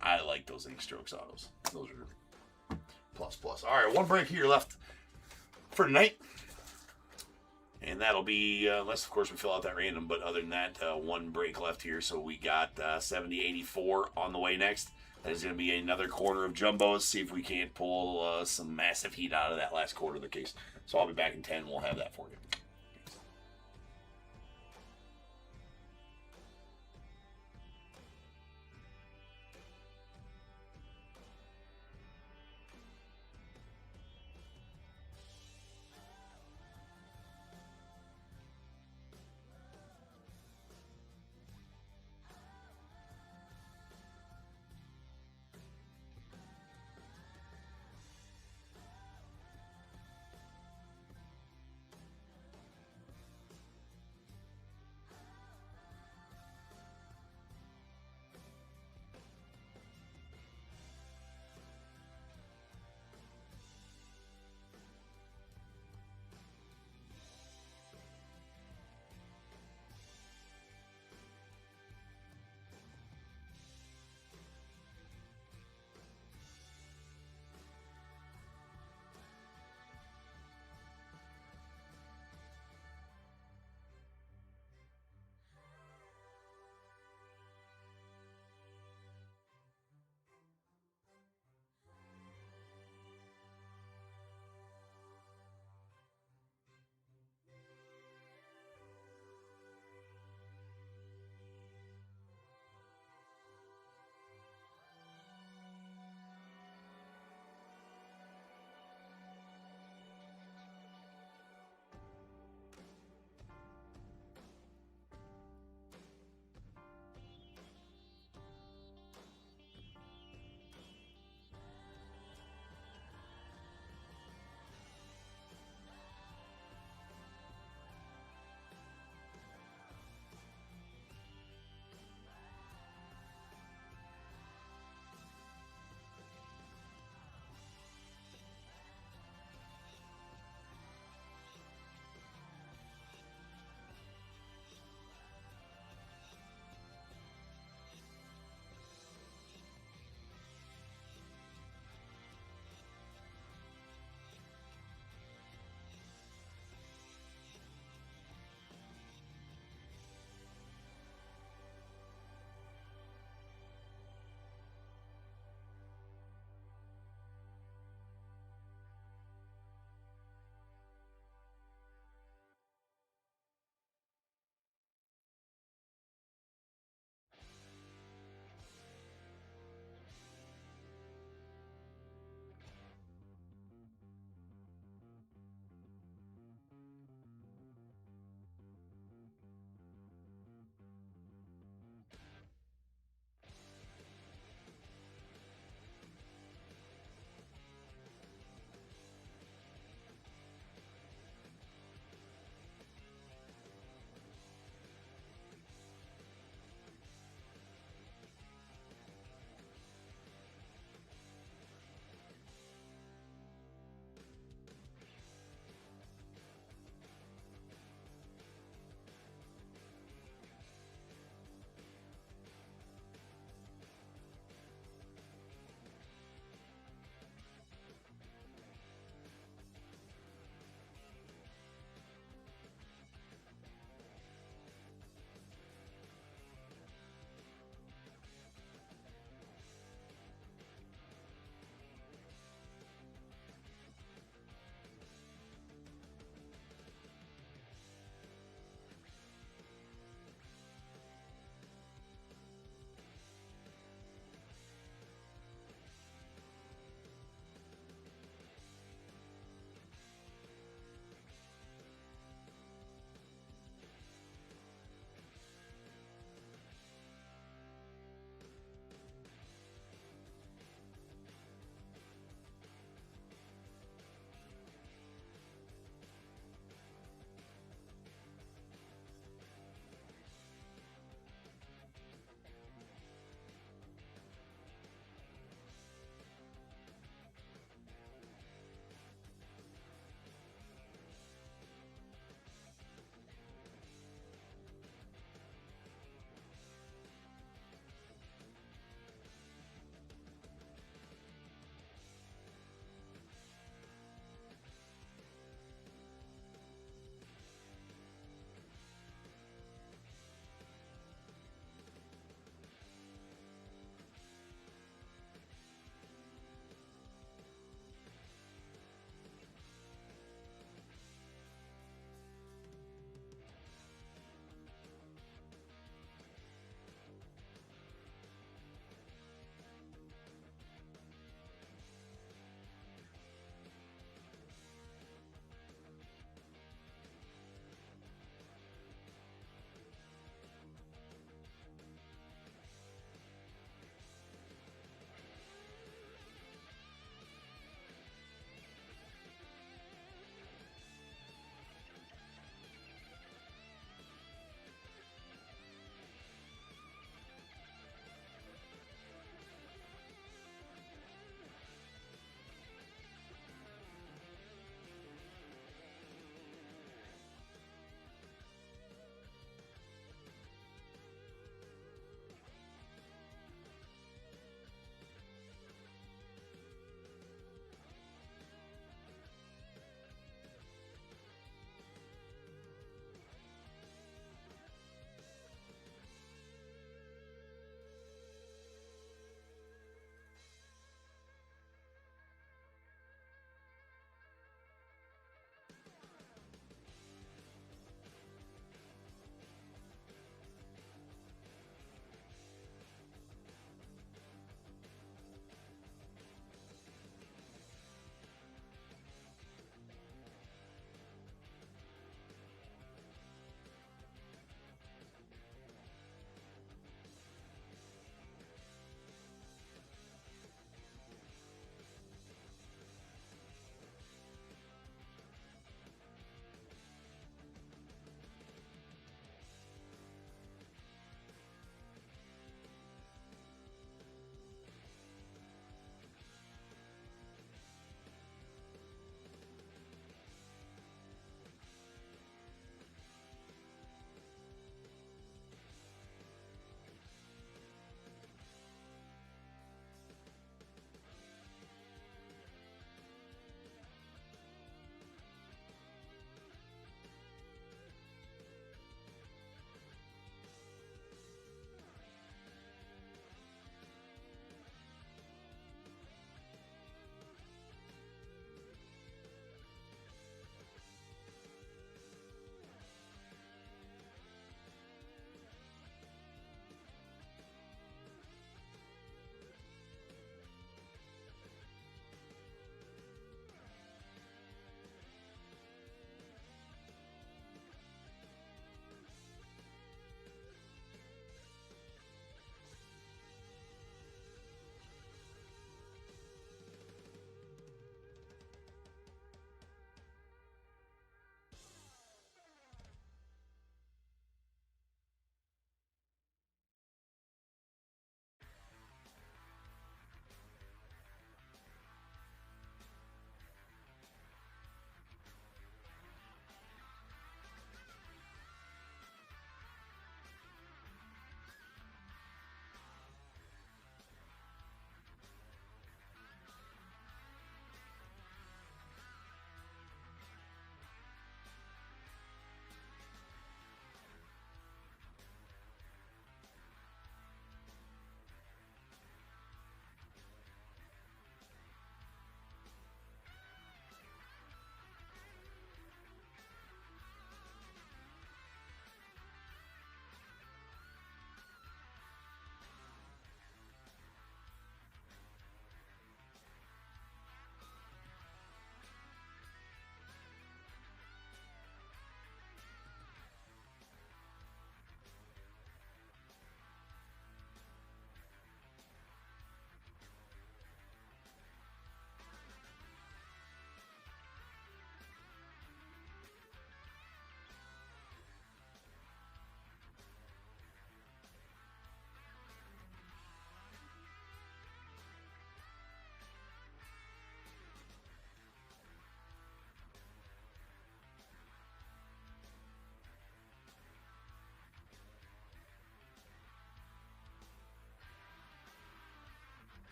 I like those ink strokes autos. Those are plus plus. All right, one break here left for tonight. And that'll be, unless of course we fill out that random, but other than that, one break left here. So we got 70-84 on the way next. That is going to be another quarter of jumbos. See if we can't pull some massive heat out of that last quarter of the case. So I'll be back in 10. We'll have that for you.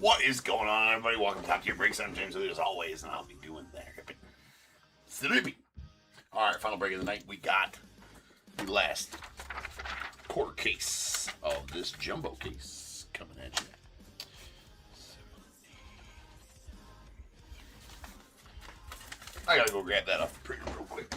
What is going on, everybody? Welcome to Top Tier Breaks. I'm James, as always, and I'll be doing that. Sleepy. All right, final break of the night. We got the last quarter case of this jumbo case coming at you. I gotta go grab that off the printer real quick.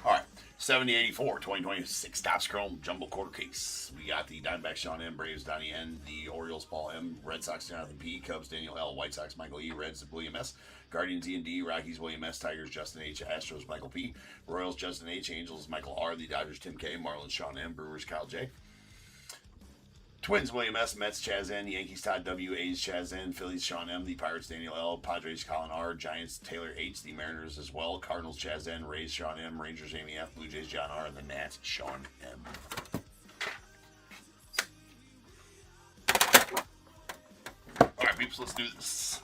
All right, 7084 2026 Topps Chrome Jumbo Quarter Case. We got the Diamondbacks Sean M, Braves Donnie N, the Orioles Paul M, Red Sox Jonathan P, Cubs Daniel L, White Sox Michael E, Reds William S, Guardians E and D, Rockies William S, Tigers Justin H, Astros Michael P, Royals Justin H, Angels Michael R, the Dodgers Tim K, Marlins Sean M, Brewers Kyle J, Twins William S, Mets Chaz N, Yankees Todd W, A's Chaz N, Phillies Sean M, the Pirates Daniel L, Padres Colin R, Giants Taylor H, the Mariners as well, Cardinals Chaz N, Rays Sean M, Rangers Amy F, Blue Jays John R, and the Nats Sean M. Alright peeps, let's do this.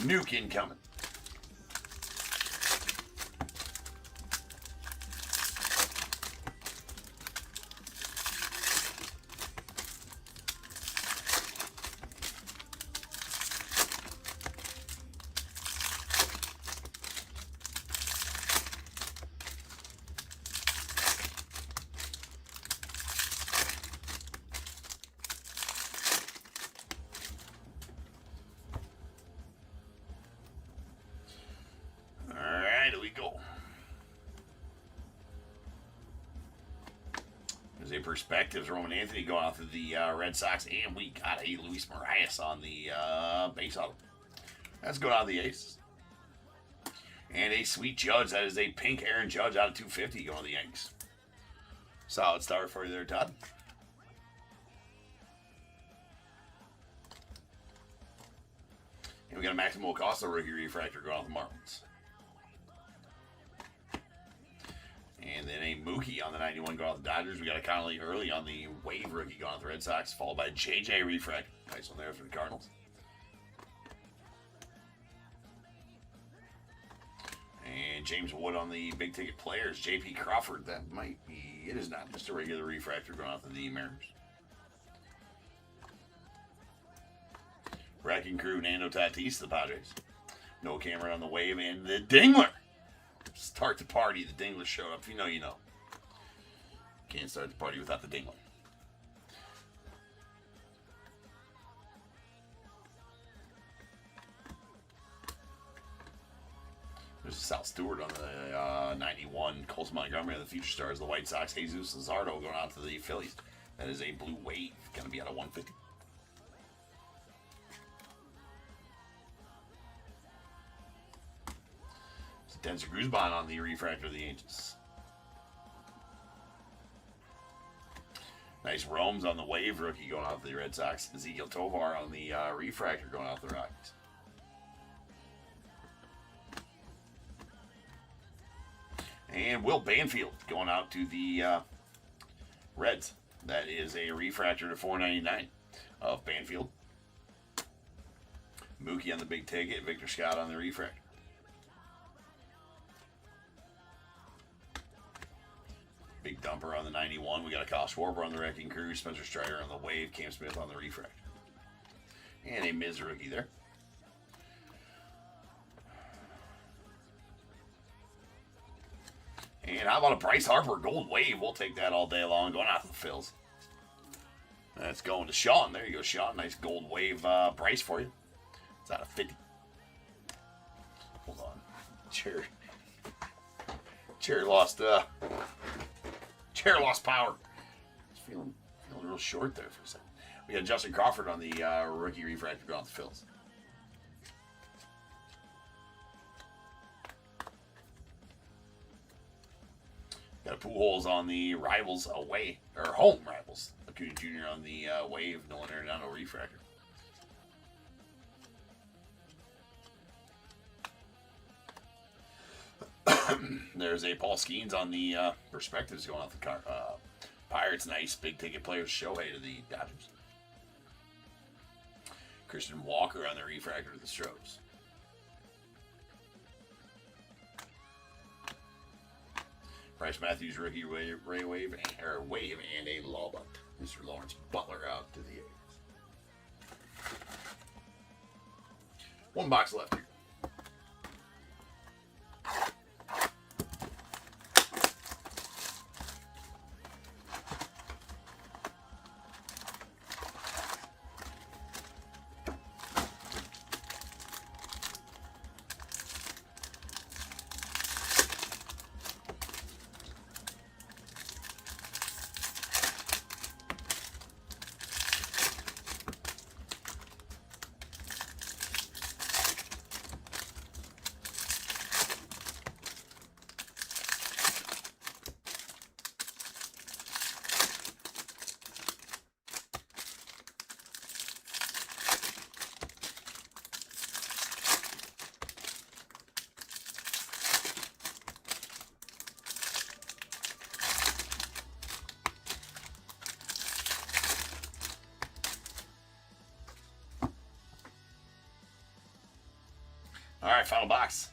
Nuke incoming. Perspectives, Roman Anthony going out to the Red Sox, and we got a Luis Marias on the base auto. That's going out of the Aces. And a sweet Judge. That is a pink Aaron Judge out of 250 going to the Yanks. Solid start for you there, Todd. And we got a Maximo Acosta rookie refractor going out the Marlins. And then a Mookie on the 91 going out the Dodgers. We got a Connolly early on the Wave rookie going out the Red Sox, followed by JJ refractor. Nice one there for the Cardinals. And James Wood on the big ticket players. JP Crawford, that might be, it is not just a regular refractor going out to the Mariners. Wrecking Crew, Nando Tatis, the Padres. No Cameron on the Wave, and the Dingler. Start the party, the Dingler showed up. If you know, you know. Can't start the party without the Dingler. There's a South Stewart on the 91. Colts Montgomery on the Future Stars. The White Sox. Jesus Luzardo going out to the Phillies. That is a blue wave. Going to be out of 150. Denzer Guzman on the refractor of the Angels. Nice Romes on the Wave rookie going out to the Red Sox. Ezekiel Tovar on the refractor going out to the Rockies. And Will Banfield going out to the Reds. That is a refractor to 499 of Banfield. Mookie on the big ticket. Victor Scott on the refractor. Big Dumper on the 91. We got a Kyle Schwarber on the Wrecking Crew. Spencer Strider on the Wave. Cam Smith on the refractor. And a Miz rookie there. And how about a Bryce Harper Gold Wave? We'll take that all day long. Going out to the Phils. That's going to Sean. There you go, Sean. Nice Gold Wave Bryce for you. It's out of 50. Hold on. Chair lost power. Feeling real short there for a second. We got Justin Crawford on the rookie refractor going off the Phils. Got a Pujols on the Rivals away, or home Rivals. Acuna Jr. on the Wave, Nolan Arenado refractor. There's a Paul Skeens on the perspectives going off the car. Pirates, nice big ticket players. Shohei to the Dodgers. Christian Walker on the refractor to the Stros. Bryce Matthews rookie wave and a Lawbuck. Mr. Lawrence Butler out to the A's. One box left here. All right, final box.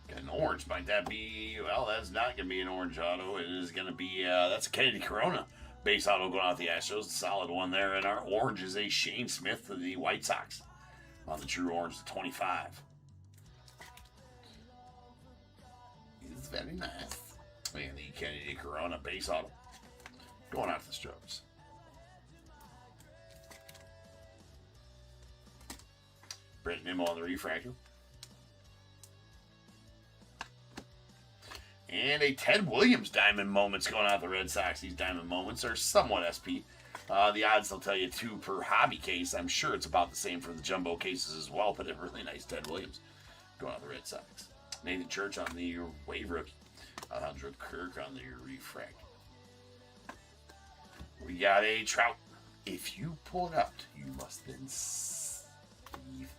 Got an orange. Might that be? Well, that's not going to be an orange auto. It is going to be, that's a Kennedy Corona base auto going out the Astros. Solid one there. And our orange is a Shane Smith of the White Sox on the true orange to 25. It's very nice. And the Kennedy Corona base auto going out to the Stros. Brent Nimmo on the refractor. And a Ted Williams Diamond Moments going out to the Red Sox. These Diamond Moments are somewhat SP. The odds they'll tell you 2 per hobby case. I'm sure it's about the same for the jumbo cases as well, but a really nice Ted Williams going out to the Red Sox. Nathan Church on the wave rookie. Alejandro Kirk on the refractor. We got a Trout. If you pull it out, you must then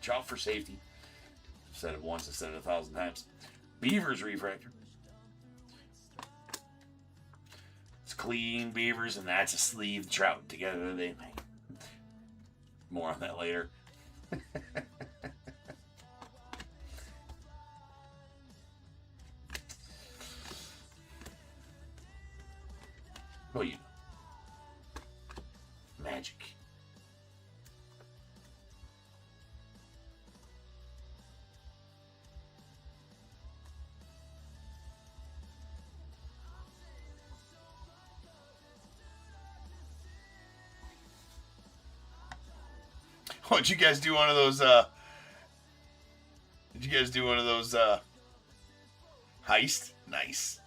Trout for safety. I've said it once, I've said it 1,000 times. Beavers refractor. It's clean Beavers, and that's a sleeve Trout. Together they make. More on that later. Well, you know. Magic. Did you guys do one of those, heist? Nice.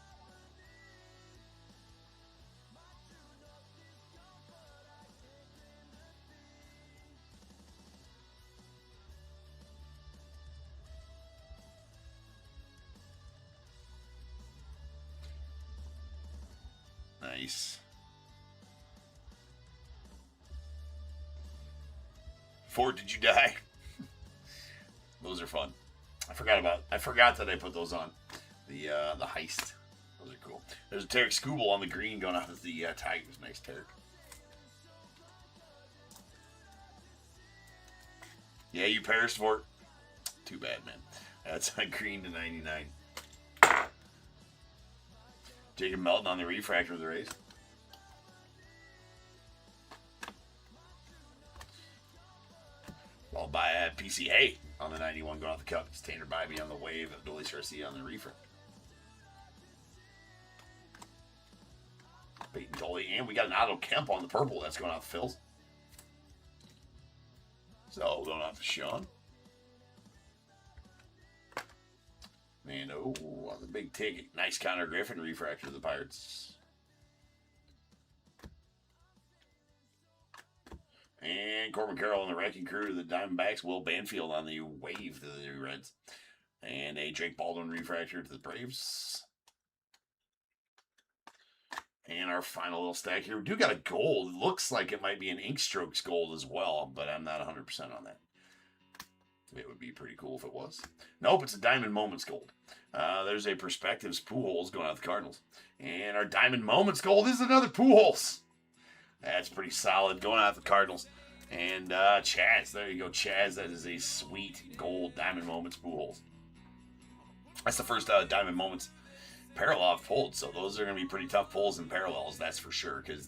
Nice. Ford, did you die? Those are fun. I forgot that I put those on. The heist. Those are cool. There's a Tarek Skubal on the green going out of the Tigers. Nice Tarek. Yeah, you Paris Fort. Too bad, man. That's a green to 99. Jacob Melton on the refractor of the Rays. Followed by PCA on the 91 going off the Cubs. Tanner Bybee on the wave. Adolis Garcia on the refractor. Peyton Dolly. And we got an Otto Kemp on the purple. That's going off the Phils. So going off to Sean. And on the big ticket. Nice Connor Griffin refractor of the Pirates. And Corbin Carroll on the wrecking crew to the Diamondbacks. Will Banfield on the wave to the Reds. And a Jake Baldwin refractor to the Braves. And our final little stack here, we do got a gold. It looks like it might be an Ink Strokes gold as well, but I'm not 100% on that. It would be pretty cool if it was. Nope, it's a Diamond Moments gold. There's a Perspectives Pujols going out the Cardinals. And our Diamond Moments gold is another Pujols. That's pretty solid going out the Cardinals. And Chaz, there you go, Chaz. That is a sweet gold Diamond Moments Pujols. That's the first Diamond Moments parallel I've pulled, so those are going to be pretty tough pulls and parallels, that's for sure, because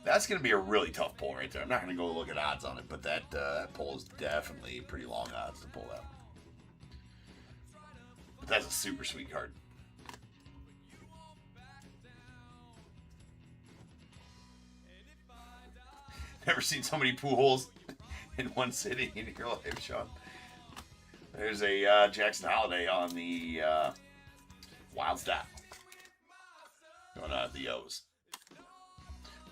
that's going to be a really tough pull right there. I'm not going to go look at odds on it, but that pull is definitely pretty long odds to pull that. But that's a super sweet card. Never seen so many Pujols in one sitting in your life, Sean. There's a Jackson Holiday on the Wild Style. Going out of the O's.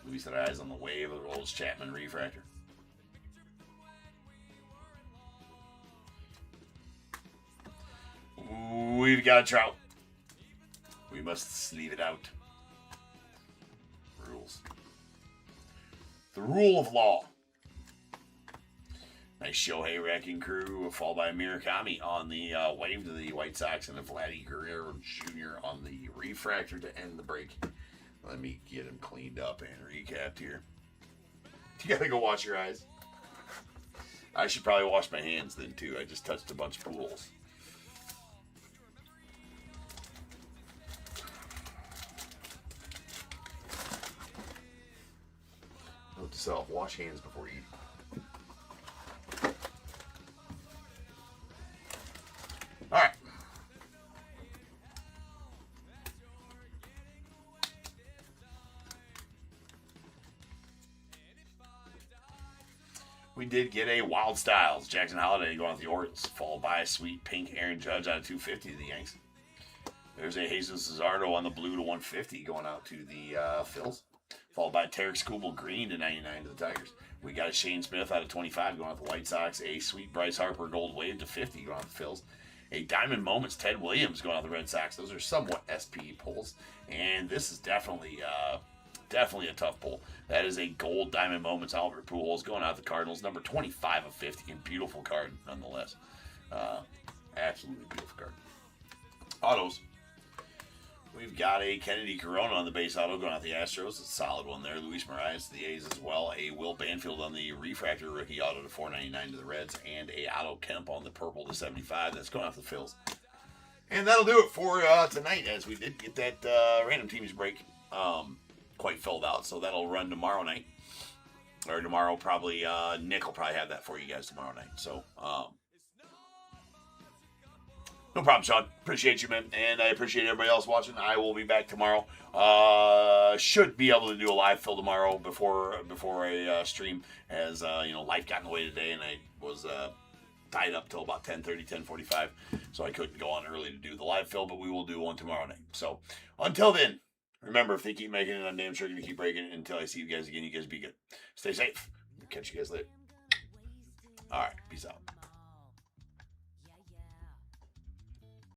Luis eyes on the wave of the Rolls Chapman refractor. We've got a Trout. We must sleeve it out. Rules. The rule of law. Nice Shohei Wrecking Crew, followed by Murakami on the wave to the White Sox, and a Vladdy Guerrero Jr. on the refractor to end the break. Let me get him cleaned up and recapped here. You gotta go wash your eyes. I should probably wash my hands then too. I just touched a bunch of pools. Note to self, wash hands before eating. All right. We did get a Wild Styles Jackson Holiday going with the Orioles, followed by a sweet pink Aaron Judge out of 250 to the Yanks. There's a Jesus Luzardo on the blue to 150 going out to the Phils, followed by a Tarek Skubal green to 99 to the Tigers. We got a Shane Smith out of 25 going out the White Sox, a sweet Bryce Harper gold wave to 50 going out the Phils. A Diamond Moments Ted Williams going out the Red Sox. Those are somewhat SP pulls, and this is definitely a tough pull. That is a gold Diamond Moments Albert Pujols going out the Cardinals, number 25 of 50, and beautiful card nonetheless. Absolutely beautiful card. Autos. We've got a Kennedy Corona on the base auto going out the Astros. A solid one there. Luis Marias to the A's as well. A Will Banfield on the refractor rookie auto to 499 to the Reds. And a Otto Kemp on the purple to 75. That's going out the Phils. And that'll do it for tonight, as we did get that random teams break quite filled out. So that'll run tomorrow night. Or tomorrow, probably. Nick will probably have that for you guys tomorrow night. So, no problem, Sean. Appreciate you, man. And I appreciate everybody else watching. I will be back tomorrow. Should be able to do a live fill tomorrow before a stream, as life got in the way today, and I was tied up till about 10:30, 10:45, so I couldn't go on early to do the live fill, but we will do one tomorrow night. So until then, remember, if they keep making it, I'm damn sure going to keep breaking it. Until I see you guys again, you guys be good. Stay safe. Catch you guys later. All right. Peace out.